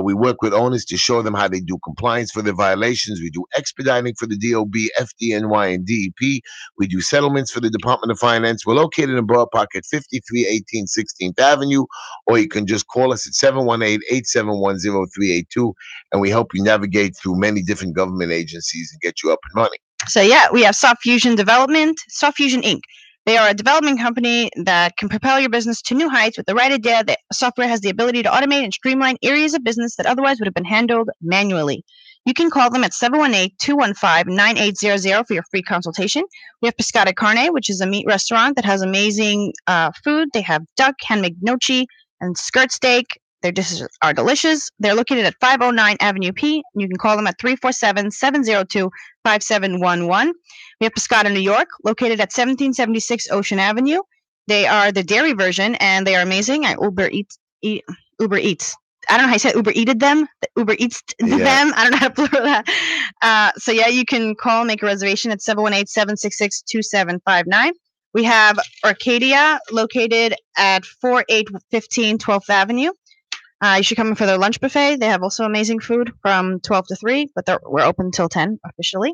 We work with owners to show them how they do compliance for their violations. We do expediting for the DOB, FDNY, and DEP. We do settlements for the Department of Finance. We're located in Borough Park at 5318 16th Avenue, or you can just call us at 718-871-0382, and we help you navigate through many different government agencies and get you up and running. So yeah, we have Soft Fusion Development, Soft Fusion Inc. They are a development company that can propel your business to new heights with the right idea. The software has the ability to automate and streamline areas of business that otherwise would have been handled manually. You can call them at 718-215-9800 for your free consultation. We have Pescata Carne, which is a meat restaurant that has amazing food. They have duck, handmade gnocchi, and skirt steak. Their dishes are delicious. They're located at 509 Avenue P. You can call them at 347-702-5711. We have Pescata New York, located at 1776 Ocean Avenue. They are the dairy version, and they are amazing. I Uber Eats. I don't know how you say Uber Eated them. Uber Eats them. I don't know how to plural that. So yeah, you can call, make a reservation at 718-766-2759. We have Arcadia, located at 4815 12th Avenue. You should come in for their lunch buffet. They have also amazing food from 12 to 3, but we're open until 10 officially.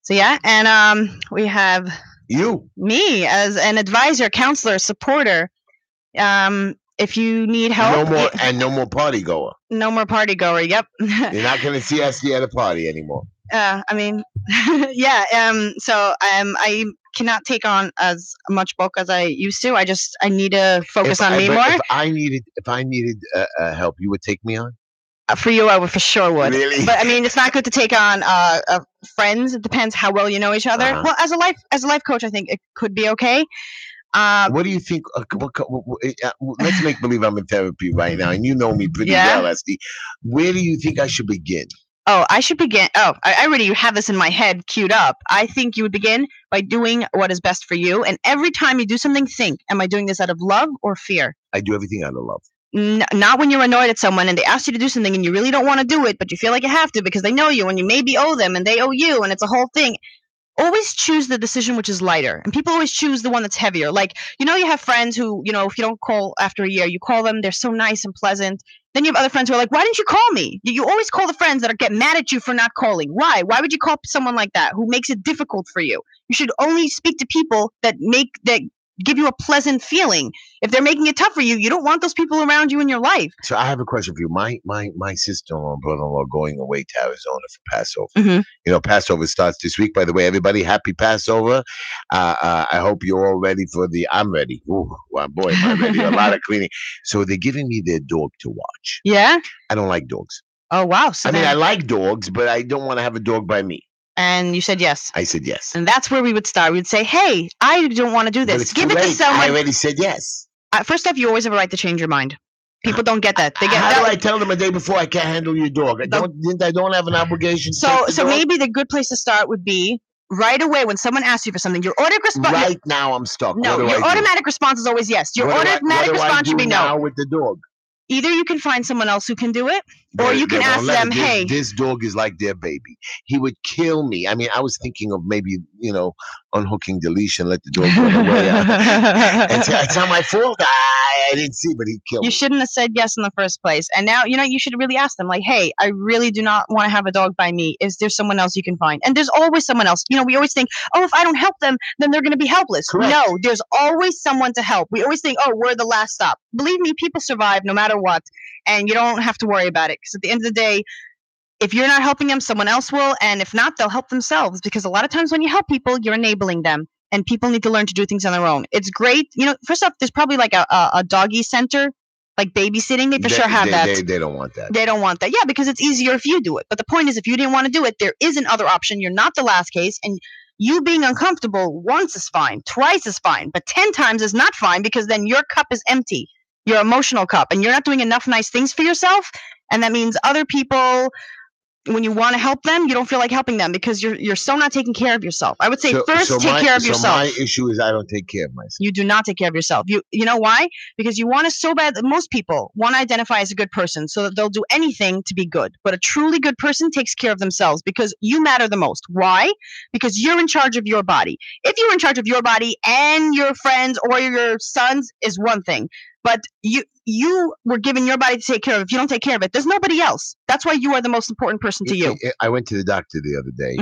So yeah, and we have me as an advisor, counselor, supporter. If you need help, no more party goer. No more party goer. Yep. You're not going to see us at a party anymore. I mean, yeah. So I cannot take on as much bulk as I used to. I need to focus on me more. If I needed help, you would take me on? For you, I for sure would. Really? But I mean, it's not good to take on friends. It depends how well you know each other. Well, as a life coach, I think it could be okay. What do you think? Let's make believe I'm in therapy right now, and you know me pretty well, Esty. Where do you think I should begin? Oh, I should begin. Oh, I already have this in my head queued up. I think you would begin by doing what is best for you. And every time you do something, think, am I doing this out of love or fear? I do everything out of love. Not when you're annoyed at someone and they ask you to do something and you really don't want to do it, but you feel like you have to because they know you and you maybe owe them and they owe you and it's a whole thing. Always choose the decision which is lighter. And people always choose the one that's heavier. Like, you have friends who, if you don't call after a year, you call them, they're so nice and pleasant. Then you have other friends who are like, why didn't you call me? You always call the friends that get mad at you for not calling. Why? Why would you call someone like that who makes it difficult for you? You should only speak to people that give you a pleasant feeling. If they're making it tough for you, you don't want those people around you in your life. So I have a question for you. My sister-in-law and brother-in-law are going away to Arizona for Passover. Mm-hmm. Passover starts this week. By the way, everybody, happy Passover. I hope you're all ready I'm ready. Ooh, well, boy, am I ready. A lot of cleaning. So they're giving me their dog to watch. Yeah? I don't like dogs. Oh, wow. So I like dogs, but I don't want to have a dog by me. And you said yes. I said yes. And that's where we would start. We would say, hey, I don't want to do this. Give it to someone. I already said yes. First off, you always have a right to change your mind. People don't get that. How do I tell them a day before I can't handle your dog? I don't have an obligation to take the dog? Maybe the good place to start would be right away when someone asks you for something. Your automatic response. Right now I'm stuck. No, your automatic response is always yes. Your automatic response should be no. Now with the dog? Either you can find someone else who can do it, or you can ask them, hey. This dog is like their baby. He would kill me. I mean, I was thinking of maybe, unhooking the leash and let the dog run away. And it's not my fault. I didn't see, but he killed me. You shouldn't have said yes in the first place. And now, you should really ask them, like, hey, I really do not want to have a dog by me. Is there someone else you can find? And there's always someone else. We always think, oh, if I don't help them, then they're going to be helpless. Correct. No, there's always someone to help. We always think, oh, we're the last stop. Believe me, people survive no matter what. And you don't have to worry about it. Because at the end of the day, if you're not helping them, someone else will. And if not, they'll help themselves. Because a lot of times when you help people, you're enabling them. And people need to learn to do things on their own. It's great. First off, there's probably like a doggy center, like babysitting. They sure have that. They don't want that. They don't want that. Yeah, because it's easier if you do it. But the point is, if you didn't want to do it, there is another option. You're not the last case. And You being uncomfortable once is fine, twice is fine, but 10 times is not fine because then your cup is empty, your emotional cup, and you're not doing enough nice things for yourself. And that means other people, when you want to help them, you don't feel like helping them because you're so not taking care of yourself. I would say first take care of yourself. So my issue is I don't take care of myself. You do not take care of yourself. You know why? Because you want to so bad. Most people want to identify as a good person so that they'll do anything to be good. But a truly good person takes care of themselves because you matter the most. Why? Because you're in charge of your body. If you're in charge of your body and your friends or your sons is one thing. But you were given your body to take care of. If you don't take care of it, there's nobody else. That's why you are the most important person to you. I went to the doctor the other day,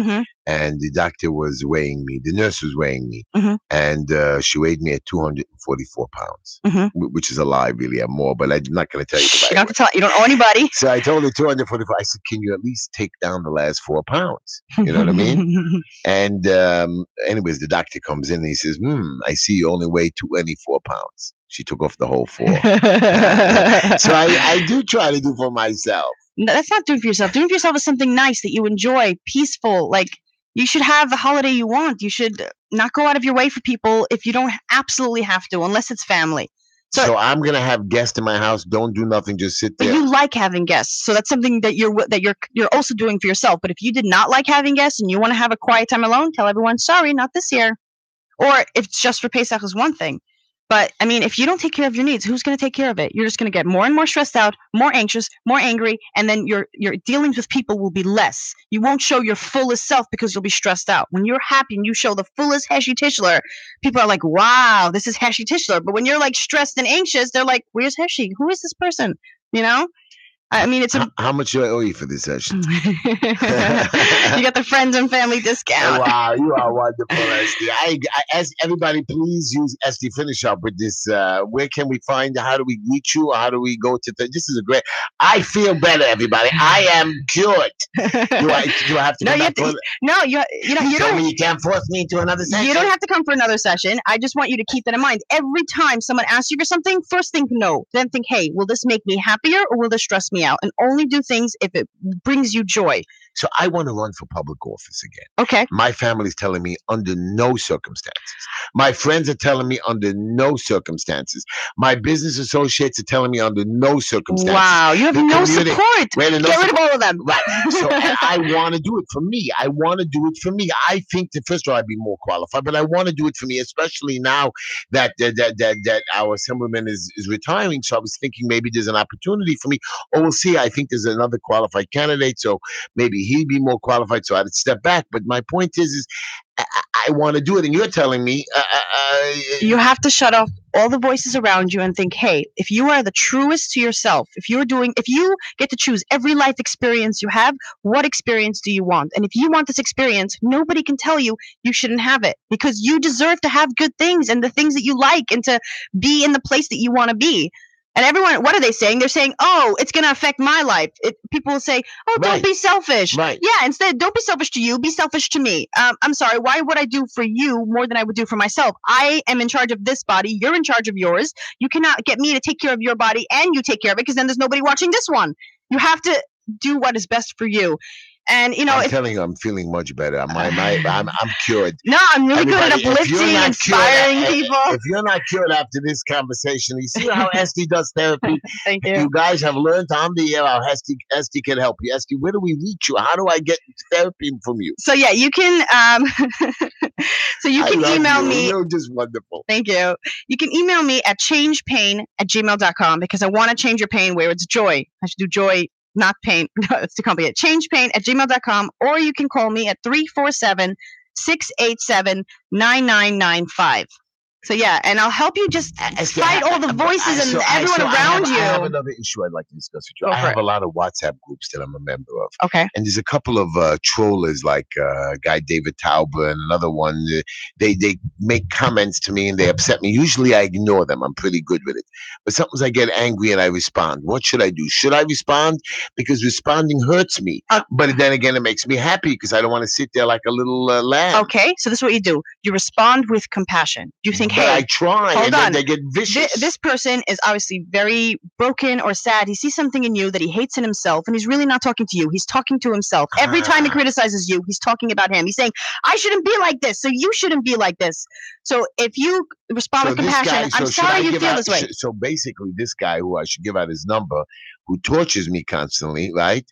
and the doctor was weighing me. The nurse was weighing me, and she weighed me at 244 pounds, which is a lie, really. I'm more, but I'm not going to tell you. You don't have to tell. You don't owe anybody. So I told her 244. I said, "Can you at least take down the last 4 pounds?" You know what I mean? And anyways, the doctor comes in and he says, "I see you only weigh 24 pounds." She took off the whole 4. So I do try to do for myself. No, that's not doing for yourself. Doing for yourself is something nice that you enjoy, peaceful. Like you should have the holiday you want. You should not go out of your way for people if you don't absolutely have to, unless it's family. So I'm gonna have guests in my house. Don't do nothing. Just sit there. But you like having guests, so that's something that you're also doing for yourself. But if you did not like having guests and you want to have a quiet time alone, tell everyone sorry, not this year. Or if it's just for Pesach is one thing. But I mean, if you don't take care of your needs, who's going to take care of it? You're just going to get more and more stressed out, more anxious, more angry, and then your dealings with people will be less. You won't show your fullest self because you'll be stressed out. When you're happy and you show the fullest Heshy Tishler, people are like, "Wow, this is Heshy Tishler." But when you're like stressed and anxious, they're like, "Where's Heshy? Who is this person?" You know? I mean, it's how much do I owe you for this session? You got the friends and family discount. Oh, wow, you are wonderful, Esty. I ask everybody, please use Esty. Finish up with this. Where can we find? How do we reach you? Or how do we go to? This is a great. I feel better, everybody. I am cured. Do I have to? No, you don't. You can't force me into another session. You don't have to come for another session. I just want you to keep that in mind. Every time someone asks you for something, first think no. Then think, hey, will this make me happier or will this stress me out? And only do things if it brings you joy. So I want to run for public office again. Okay. My family's telling me under no circumstances. My friends are telling me under no circumstances. My business associates are telling me under no circumstances. Wow, you have no support. Get rid of all of them. Right. So I want to do it for me. I want to do it for me. I think that first of all, I'd be more qualified, but I want to do it for me, especially now that our assemblyman is retiring. So I was thinking maybe there's an opportunity for me. Oh, we'll see. I think there's another qualified candidate, so maybe he'd be more qualified, so I'd step back. But my point is I want to do it, and you're telling me you have to shut off all the voices around you and think, hey, if you are the truest to yourself, if you get to choose every life experience you have, what experience do you want? And if you want this experience, nobody can tell you shouldn't have it, because you deserve to have good things and the things that you like and to be in the place that you want to be. And everyone, what are they saying? They're saying, oh, it's going to affect my life. People will say, oh, don't be selfish. Right. Yeah, instead, don't be selfish to you. Be selfish to me. I'm sorry. Why would I do for you more than I would do for myself? I am in charge of this body. You're in charge of yours. You cannot get me to take care of your body and you take care of it, because then there's nobody watching this one. You have to do what is best for you. And I'm telling you, I'm feeling much better. I'm cured. No, I'm really good at uplifting, inspiring people. If you're not cured after this conversation, you see how Esty does therapy. Thank you. You guys have learned on the air how Esty can help you. Esty, where do we reach you? How do I get therapy from you? So yeah, you can. Email me. You're just wonderful. Thank you. You can email me at changepain@gmail.com, because I want to change your pain where it's joy. I should do joy. Not pain. No, it's too complicated. Changepain@gmail.com, or you can call me at 347-687-9995. So yeah, and I'll help you just fight all the voices and everyone around you. I have another issue I'd like to discuss with you. I have a lot of WhatsApp groups that I'm a member of. Okay. And there's a couple of trollers, like guy David Tauber and another one. They make comments to me and they upset me. Usually I ignore them. I'm pretty good with it. But sometimes I get angry and I respond. What should I do? Should I respond? Because responding hurts me. But then again, it makes me happy because I don't want to sit there like a little lamb. Okay, so this is what you do. You respond with compassion. You think, but I hey, try, hold and then on. they get vicious. This person is obviously very broken or sad. He sees something in you that he hates in himself, and he's really not talking to you. He's talking to himself. Every time he criticizes you, he's talking about him. He's saying, I shouldn't be like this, so you shouldn't be like this. So if you respond with compassion, I'm sorry you feel this way. So basically, this guy who I should give out his number, who tortures me constantly, right?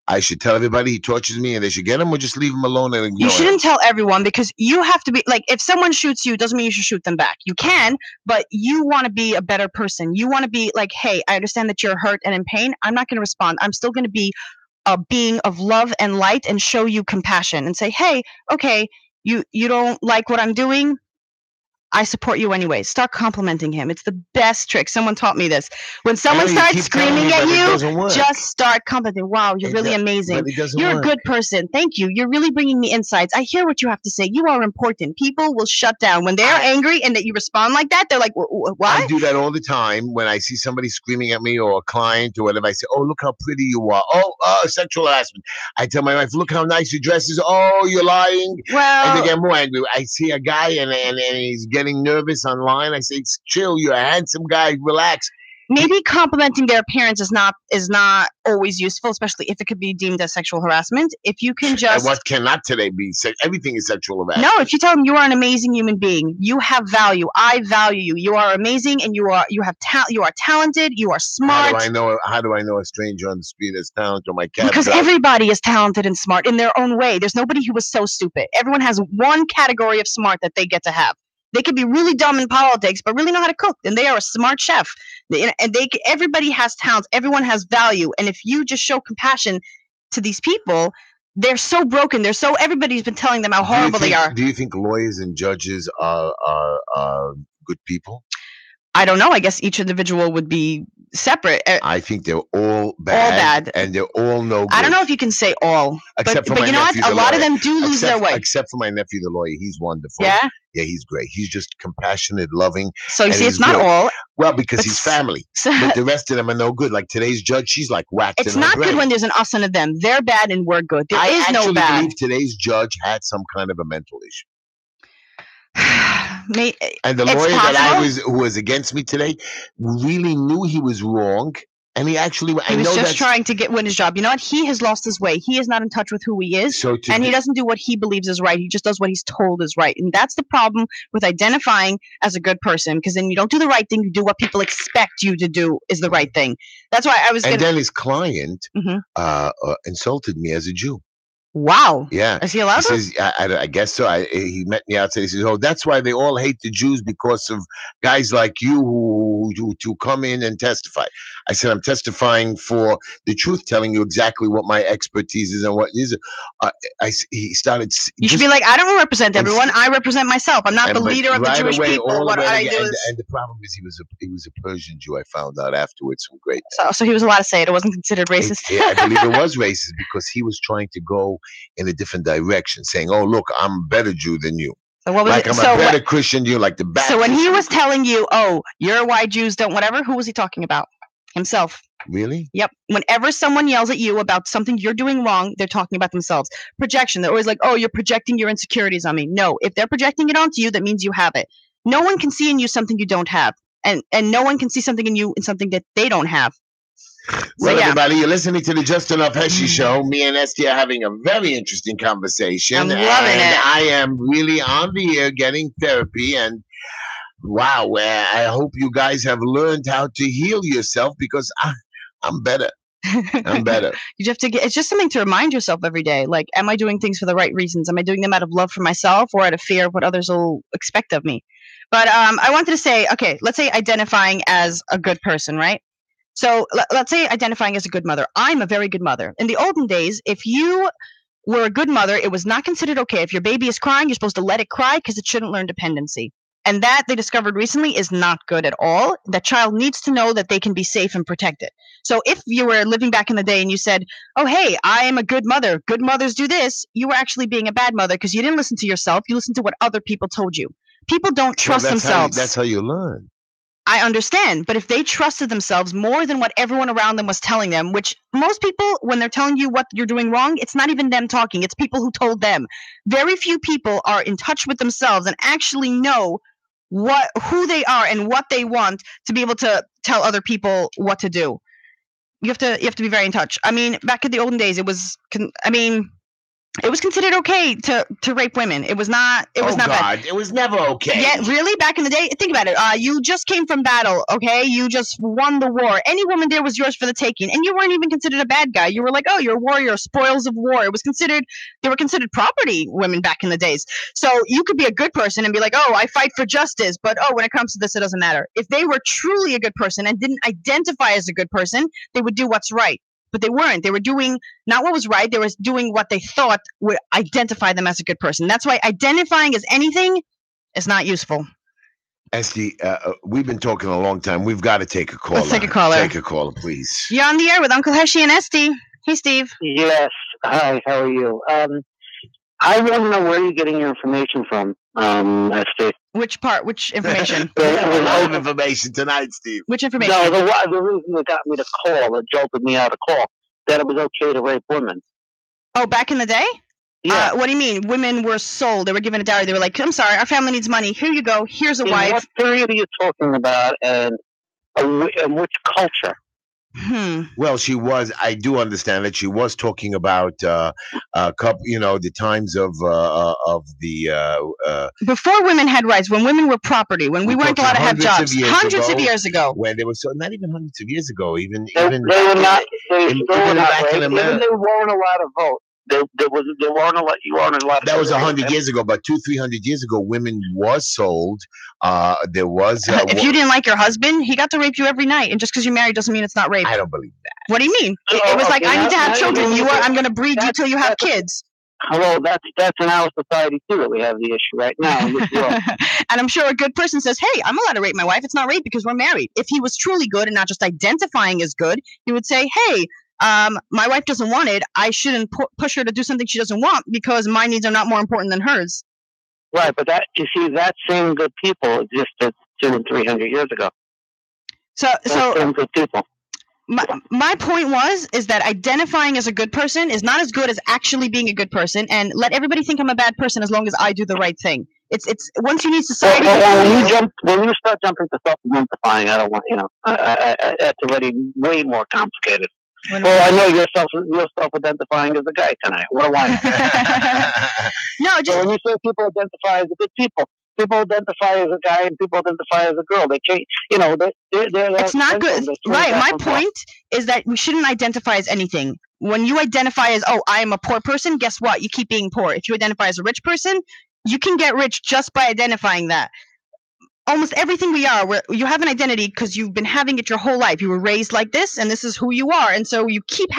I should tell everybody he tortures me and they should get him, or just leave him alone and ignore You shouldn't him? tell everyone, because you have to be like, if someone shoots you, doesn't mean you should shoot them back. You can, but you want to be a better person. You want to be like, hey, I understand that you're hurt and in pain. I'm not going to respond. I'm still going to be a being of love and light and show you compassion and say, hey, okay, you don't like what I'm doing. I support you anyway. Start complimenting him. It's the best trick. Someone taught me this. When someone starts screaming at you, just start complimenting. Wow, you're really amazing. You're a good person. Thank you. You're really bringing me insights. I hear what you have to say. You are important. People will shut down when they're angry and that you respond like that. They're like, what? I do that all the time when I see somebody screaming at me or a client or whatever. I say, oh, look how pretty you are. Oh, sexual harassment. I tell my wife, look how nice your dress is. Oh, you're lying. Well, and they get more angry. I see a guy and he's getting nervous online. I say, chill. You're a handsome guy. Relax. Maybe complimenting their appearance is not always useful, especially if it could be deemed as sexual harassment. If you can just, and what cannot today be? Everything is sexual harassment. No, if you tell them you are an amazing human being, you have value. I value you. You are amazing, and you are talented. You are smart. How do I know a stranger on the street is talented or my cat? Because everybody is talented and smart in their own way. There's nobody who is so stupid. Everyone has one category of smart that they get to have. They could be really dumb in politics, but really know how to cook, and they are a smart chef. And everybody has talents. Everyone has value. And if you just show compassion to these people, they're so broken. Everybody's been telling them how horrible they are. Do you think lawyers and judges are good people? I don't know. I guess each individual would be separate. I think they're all bad. And they're all no good. I don't know if you can say all. Except for but you know what? A lot of them do lose their way. Except for my nephew, the lawyer. He's wonderful. Yeah? Yeah, he's great. He's just compassionate, loving. So you see, it's not all. Well, because he's family. But the rest of them are no good. Like today's judge, she's like whacked. It's not good when there's an us and a them. They're bad and we're good. There is no bad. I believe today's judge had some kind of a mental issue. And the lawyer who was against me today really knew he was wrong, and he was just trying to win his job. You know what? He has lost his way. He is not in touch with who he is, and he doesn't do what he believes is right. He just does what he's told is right, and that's the problem with identifying as a good person. Because then you don't do the right thing; you do what people expect you to do is the right thing. That's why I was. And then his client insulted me as a Jew. Wow. Yeah. Is he allowed to? He says, I guess so. He met me outside. He says, oh, that's why they all hate the Jews, because of guys like you who come in and testify. I said, I'm testifying for the truth, telling you exactly what my expertise is and what is. He started. You should be like, I don't represent everyone. I represent myself. I'm not the leader of the Jewish people. What I do is. And the problem is, he was a Persian Jew. I found out afterwards. Some great. So he was allowed to say it. It wasn't considered racist. I believe it was racist because he was trying to go in a different direction, saying, "Oh, look, I'm a better Jew than you. So what was I'm a better Christian than you, like the Baptist." So when he was telling you, "Oh, you're why Jews don't whatever," who was he talking about? Himself. Really? Yep. Whenever someone yells at you about something you're doing wrong, they're talking about themselves. Projection. They're always like, "Oh, you're projecting your insecurities on me." No, if they're projecting it onto you, that means you have it. No one can see in you something you don't have, and no one can see something in you in something that they don't have. Well, everybody, you're listening to the Just Enough Heshy show. Me and Esty are having a very interesting conversation. I'm loving it. I am really on the air getting therapy. And wow, I hope you guys have learned how to heal yourself, because I'm better. I'm better. You have to it's just something to remind yourself every day. Like, am I doing things for the right reasons? Am I doing them out of love for myself or out of fear of what others will expect of me? But I wanted to say, okay, let's say identifying as a good person, right? So let's say identifying as a good mother. I'm a very good mother. In the olden days, if you were a good mother, it was not considered okay. If your baby is crying, you're supposed to let it cry because it shouldn't learn dependency. And that, they discovered recently, is not good at all. That child needs to know that they can be safe and protected. So if you were living back in the day and you said, oh, hey, I am a good mother, good mothers do this, you were actually being a bad mother because you didn't listen to yourself. You listened to what other people told you. People don't trust themselves. That's how you learn. I understand, but if they trusted themselves more than what everyone around them was telling them, which most people, when they're telling you what you're doing wrong, it's not even them talking, it's people who told them. Very few people are in touch with themselves and actually know who they are and what they want to be able to tell other people what to do. You have to be very in touch. I mean, back in the olden days, it was considered okay to rape women. It was not bad. It was never okay. Yeah, really? Back in the day? Think about it. You just came from battle, okay? You just won the war. Any woman there was yours for the taking, and you weren't even considered a bad guy. You were like, oh, you're a warrior, spoils of war. They were considered property, women back in the days. So you could be a good person and be like, oh, I fight for justice, but oh, when it comes to this, it doesn't matter. If they were truly a good person and didn't identify as a good person, they would do what's right. But they weren't. They were doing not what was right. They were doing what they thought would identify them as a good person. That's why identifying as anything is not useful. Esty, we've been talking a long time. We've got to take a caller. Let's take a caller. Take a caller, please. You're on the air with Uncle Heshy and Esty. Hey, Steve. Yes. Hi, how are you? I want to know where you're getting your information from, Esty. Which part? Which information? A lot of information tonight, Steve. Which information? No, the reason that got me to call, that jolted me out of call, that it was okay to rape women. Oh, back in the day? Yeah. What do you mean? Women were sold. They were given a dowry. They were like, I'm sorry, our family needs money. Here you go. Here's a wife. What period are you talking about, and which culture? Well, I do understand that she was talking about a couple, the times of the before women had rights, when women were property, when we weren't allowed to have jobs, hundreds of years ago. When they were not even hundreds of years ago, even They were not. They were not. Even they weren't allowed to vote. There weren't allowed. You weren't allowed. That was 100 years ago, but 200-300 years ago, women was sold. There was. If you didn't like your husband, he got to rape you every night, and just because you're married doesn't mean it's not rape. I don't believe that. What do you mean? It was like, I need to have children. I'm going to breed you till you have kids. Hello, that's in our society too that we have the issue right now in this world. And I'm sure a good person says, hey, I'm allowed to rape my wife. It's not rape because we're married. If he was truly good and not just identifying as good, he would say, hey, my wife doesn't want it. I shouldn't push her to do something she doesn't want because my needs are not more important than hers. Right, but that same good people existed 200 and 300 years ago. So same good people. My point is that identifying as a good person is not as good as actually being a good person, and let everybody think I'm a bad person as long as I do the right thing. It's once you need society. When you start jumping to self-identifying, I don't want that's already way more complicated. Well, I know you're self-identifying as a guy tonight. What do I? No, just so when you say people identify as the good people identify as a guy and people identify as a girl. They change. It's not good, right? My point is that we shouldn't identify as anything. When you identify as, oh, I am a poor person, guess what? You keep being poor. If you identify as a rich person, you can get rich just by identifying that. Almost everything we are, where you have an identity because you've been having it your whole life. You were raised like this, and this is who you are, and so you keep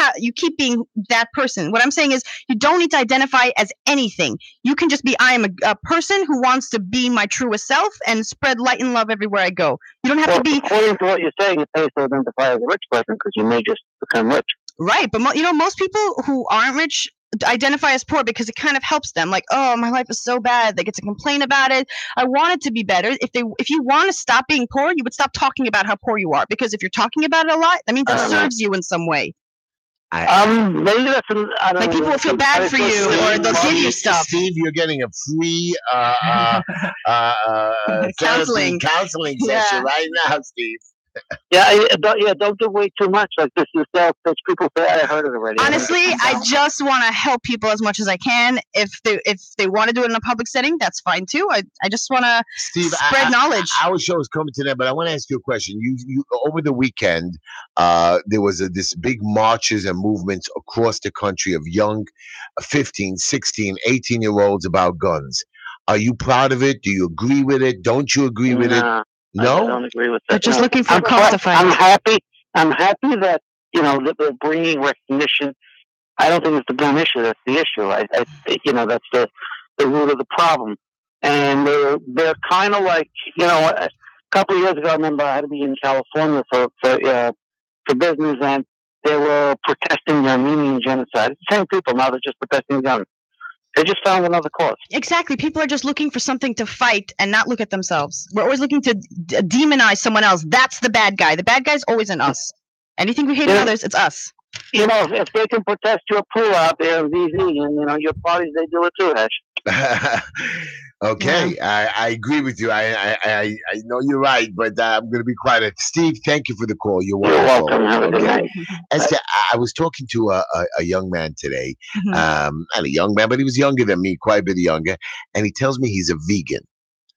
being that person. What I'm saying is, you don't need to identify as anything. You can just be, I am a person who wants to be my truest self and spread light and love everywhere I go. You don't have to be. According to what you're saying, it's safe to identify as a rich person because you may just become rich. Right, but most people who aren't rich identify as poor because it kind of helps them. Like, oh, my life is so bad. They get to complain about it. I want it to be better. If you want to stop being poor, you would stop talking about how poor you are, because if you're talking about it a lot, that means it serves you in some way. Maybe that's like people will feel bad for you, or they'll give you stuff. Steve, you're getting a free counseling session right now, Steve. Don't give away too much. Like this is sales pitch. People say, I heard it already. Honestly, I just want to help people as much as I can. If they want to do it in a public setting, that's fine too. I just want to spread knowledge. Our show is coming to them, but I want to ask you a question. You over the weekend, there was this big marches and movements across the country of young 15, 16, 18-year-olds about guns. Are you proud of it? Do you agree with it? Don't you agree with it? No, I don't agree with that. They're just looking for a cause to fight. I'm happy that that they're bringing recognition. I don't think it's the gun issue. That's the issue. I that's the root of the problem. And they're kind of like a couple of years ago. I remember I had to be in California for business, and they were protesting the Armenian genocide. It's the same people now. They're just protesting guns. They just found another cause. Exactly. People are just looking for something to fight and not look at themselves. We're always looking to demonize someone else. That's the bad guy. The bad guy's always in us. Anything we hate in others, it's us. If they can protest your pool out there in VZ and your parties, they do it too, Hesh. Okay, I agree with you. I know you're right, but I'm going to be quiet. Steve, thank you for the call. You're You're wonderful. welcome. Have a good night. Esther, I was talking to a young man today. Mhm. Not a young man, but he was younger than me, quite a bit younger. And he tells me he's a vegan.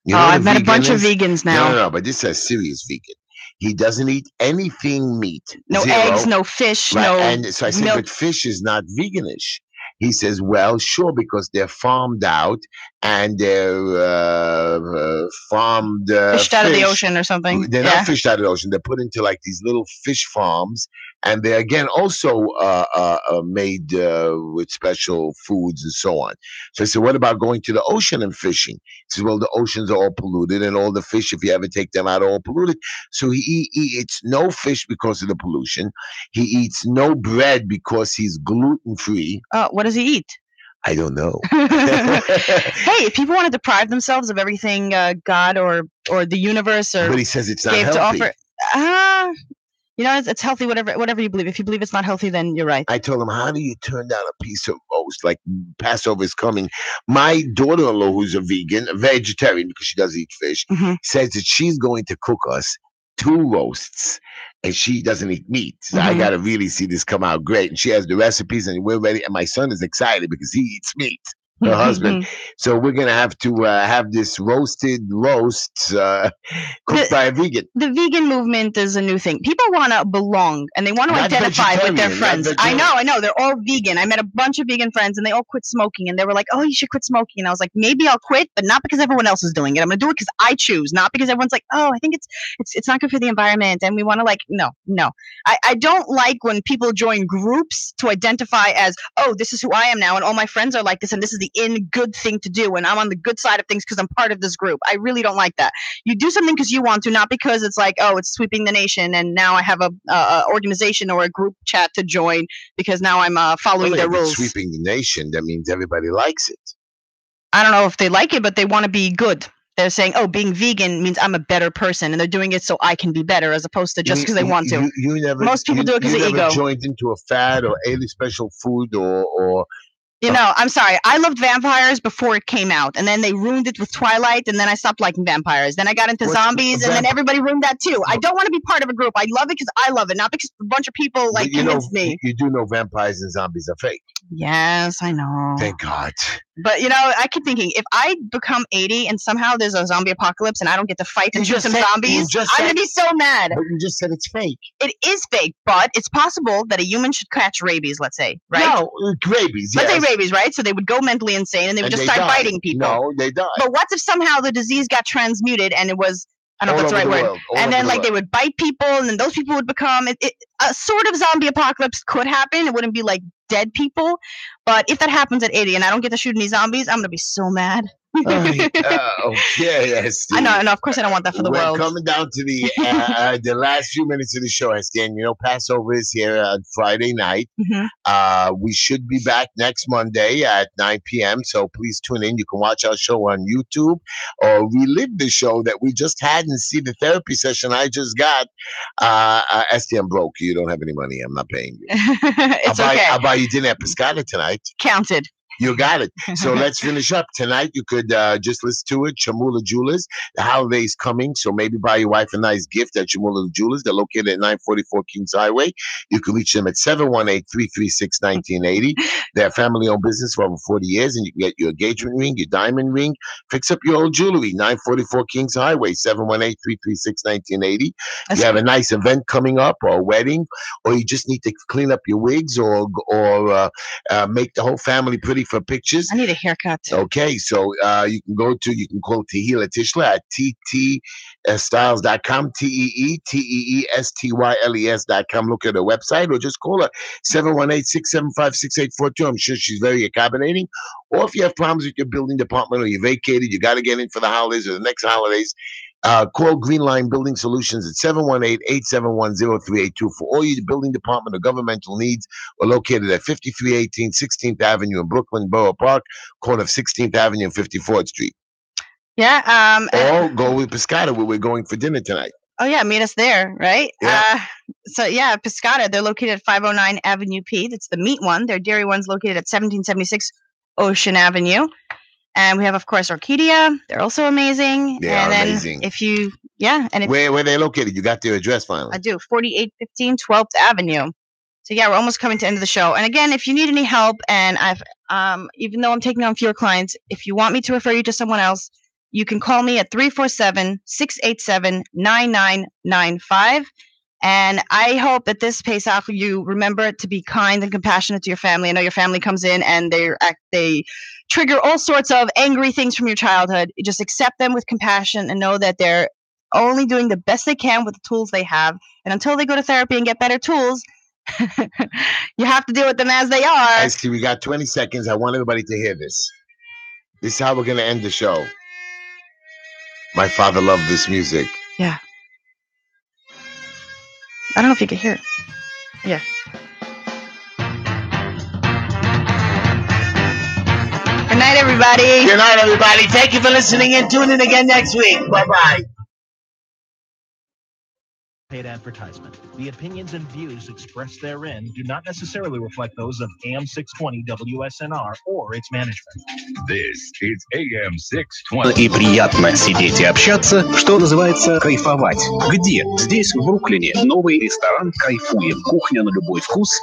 You Oh, know what I've a met a vegan bunch of is? vegans No, now. but this is a serious vegan. He doesn't eat anything meat. No Zero. eggs, no fish, Right. no And so I said, milk. but fish is not veganish. He says, well, sure, because they're farmed out and they're farmed Fished out of the fish. ocean or something. They're Yeah. not fished out of the ocean. They're put into like these little fish farms, and they're again also made with special foods and so on. So I said, what about going to the ocean and fishing? He says, well, the oceans are all polluted, and all the fish, if you ever take them out, are all polluted. So he eats no fish because of the pollution. He eats no bread because he's gluten free. What does he eat? I don't know. Hey, if people want to deprive themselves of everything God or the universe or But he says it's not gave to healthy. offer, it's healthy. Whatever you believe. If you believe it's not healthy, then you're right. I told him, how do you turn down a piece of roast? Like Passover is coming. My daughter-in-law, who's a vegan, a vegetarian because she does eat fish, Mhm. says that she's going to cook us 2 roasts, and she doesn't eat meat. So I Mhm. got to really see this come out great. And she has the recipes, and we're ready. And my son is excited because he eats meat. Her husband. So we're gonna have to have this roasted roast cooked by a vegan. The vegan movement is a new thing. People want to belong and they want to Not identify with their vegetarian, not friends. I vegetarian. know. They're all vegan. I met a bunch of vegan friends and they all quit smoking and they were like, "Oh, you should quit smoking." And I was like, "Maybe I'll quit, but not because everyone else is doing it. I'm gonna do it because I choose, not because everyone's like, oh, I think it's not good for the environment and we want to like no. I don't like when people join groups to identify as, oh, this is who I am now and all my friends are like this and this is the good thing to do and I'm on the good side of things because I'm part of this group. I really don't like that. You do something because you want to, not because it's like, oh, it's sweeping the nation and now I have a organization or a group chat to join because now I'm following Well, their if it's rules. sweeping the nation, that means everybody likes it. I don't know if they like it, but they want to be good. They're saying, oh, being vegan means I'm a better person, and they're doing it so I can be better, as opposed to just because they want to. You never, Most people do it because you of never ego. joined into a fad or ate a special food or You know, I'm sorry. I loved vampires before it came out, and then they ruined it with Twilight, and then I stopped liking vampires. Then I got into zombies, and then everybody ruined that too. I don't want to be part of a group. I love it because I love it, not because a bunch of people like convinced me. You do know vampires and zombies are fake. Yes, I know. Thank God. But you know, I keep thinking if I become 80 and somehow there's a zombie apocalypse and I don't get to fight and shoot some zombies, I'm gonna be so mad. But you just said it's fake. It is fake, but it's possible that a human should catch rabies, let's say, right? No, rabies. Let's yes. say rabies, right? So they would go mentally insane and they would just start biting people. No, they die. But what if somehow the disease got transmuted and it was, I don't know if that's the right word. And then like they would bite people and then those people would become, a sort of zombie apocalypse could happen. It wouldn't be like dead people. But if that happens at 80 and I don't get to shoot any zombies, I'm going to be so mad. Okay, yes. I know. Of course, I don't want that for the world. We're coming down to the last few minutes of the show, Stan. You know, Passover is here on Friday night. Mm-hmm. We should be back next Monday at 9 p.m. So please tune in. You can watch our show on YouTube or relive the show that we just had and see the therapy session I just got. Esty, I'm broke. You don't have any money. I'm not paying you. It's okay. I'll buy you dinner at Pescata tonight. Counted. You got it. So let's finish up. Tonight, you could just listen to it. Chamula Jewelers. The holiday's coming, so maybe buy your wife a nice gift at Chamula Jewelers. They're located at 944 Kings Highway. You can reach them at 718-336-1980. They're a family-owned business for over 40 years, and you can get your engagement ring, your diamond ring. Fix up your old jewelry. 944 Kings Highway, 718-336-1980. You have a nice event coming up or a wedding, or you just need to clean up your wigs or make the whole family pretty for pictures. I need a haircut. Okay, so you can call Tehila Tishla at ttstyles.com, TEETEESTYLES.com. Look at her website or just call her 718-675-6842. I'm sure she's very accommodating. Or if you have problems with your building department or you vacated, you got to get in for the holidays or the next holidays, call Green Line Building Solutions at 718-871-0382 for all your building department or governmental needs. We're located at 5318 16th Avenue in Brooklyn, Borough Park, corner of 16th Avenue and 54th Street. Yeah. Or go with Pescata, where we're going for dinner tonight. Oh, yeah. Meet us there, right? Yeah. So, yeah, Pescata, they're located at 509 Avenue P. That's the meat one. Their dairy one's located at 1776 Ocean Avenue. And we have, of course, Orchidia. They're also amazing. They and are then amazing. If you, yeah, and if Where are they located? You got their address finally? I do, 4815 12th Avenue. So yeah, we're almost coming to the end of the show. And again, if you need any help, and even though I'm taking on fewer clients, if you want me to refer you to someone else, you can call me at 347-687-9995. And I hope that this pays off for you. Remember to be kind and compassionate to your family. I know your family comes in and they trigger all sorts of angry things from your childhood. You just accept them with compassion and know that they're only doing the best they can with the tools they have. And until they go to therapy and get better tools, you have to deal with them as they are. I see. We got 20 seconds. I want everybody to hear this. This is how we're going to end the show. My father loved this music. Yeah. I don't know if you can hear it. Yeah. Good night, everybody. Good night, everybody. Thank you for listening and tune in again next week. Bye-bye. Paid advertisement. The opinions and views expressed therein do not necessarily reflect those of AM 620 WSNR or its management. This is AM 620. И приятно сидеть и общаться, что называется кайфовать. Где? Здесь, в Бруклине. Новый ресторан «Кайфуем». Кухня на любой вкус.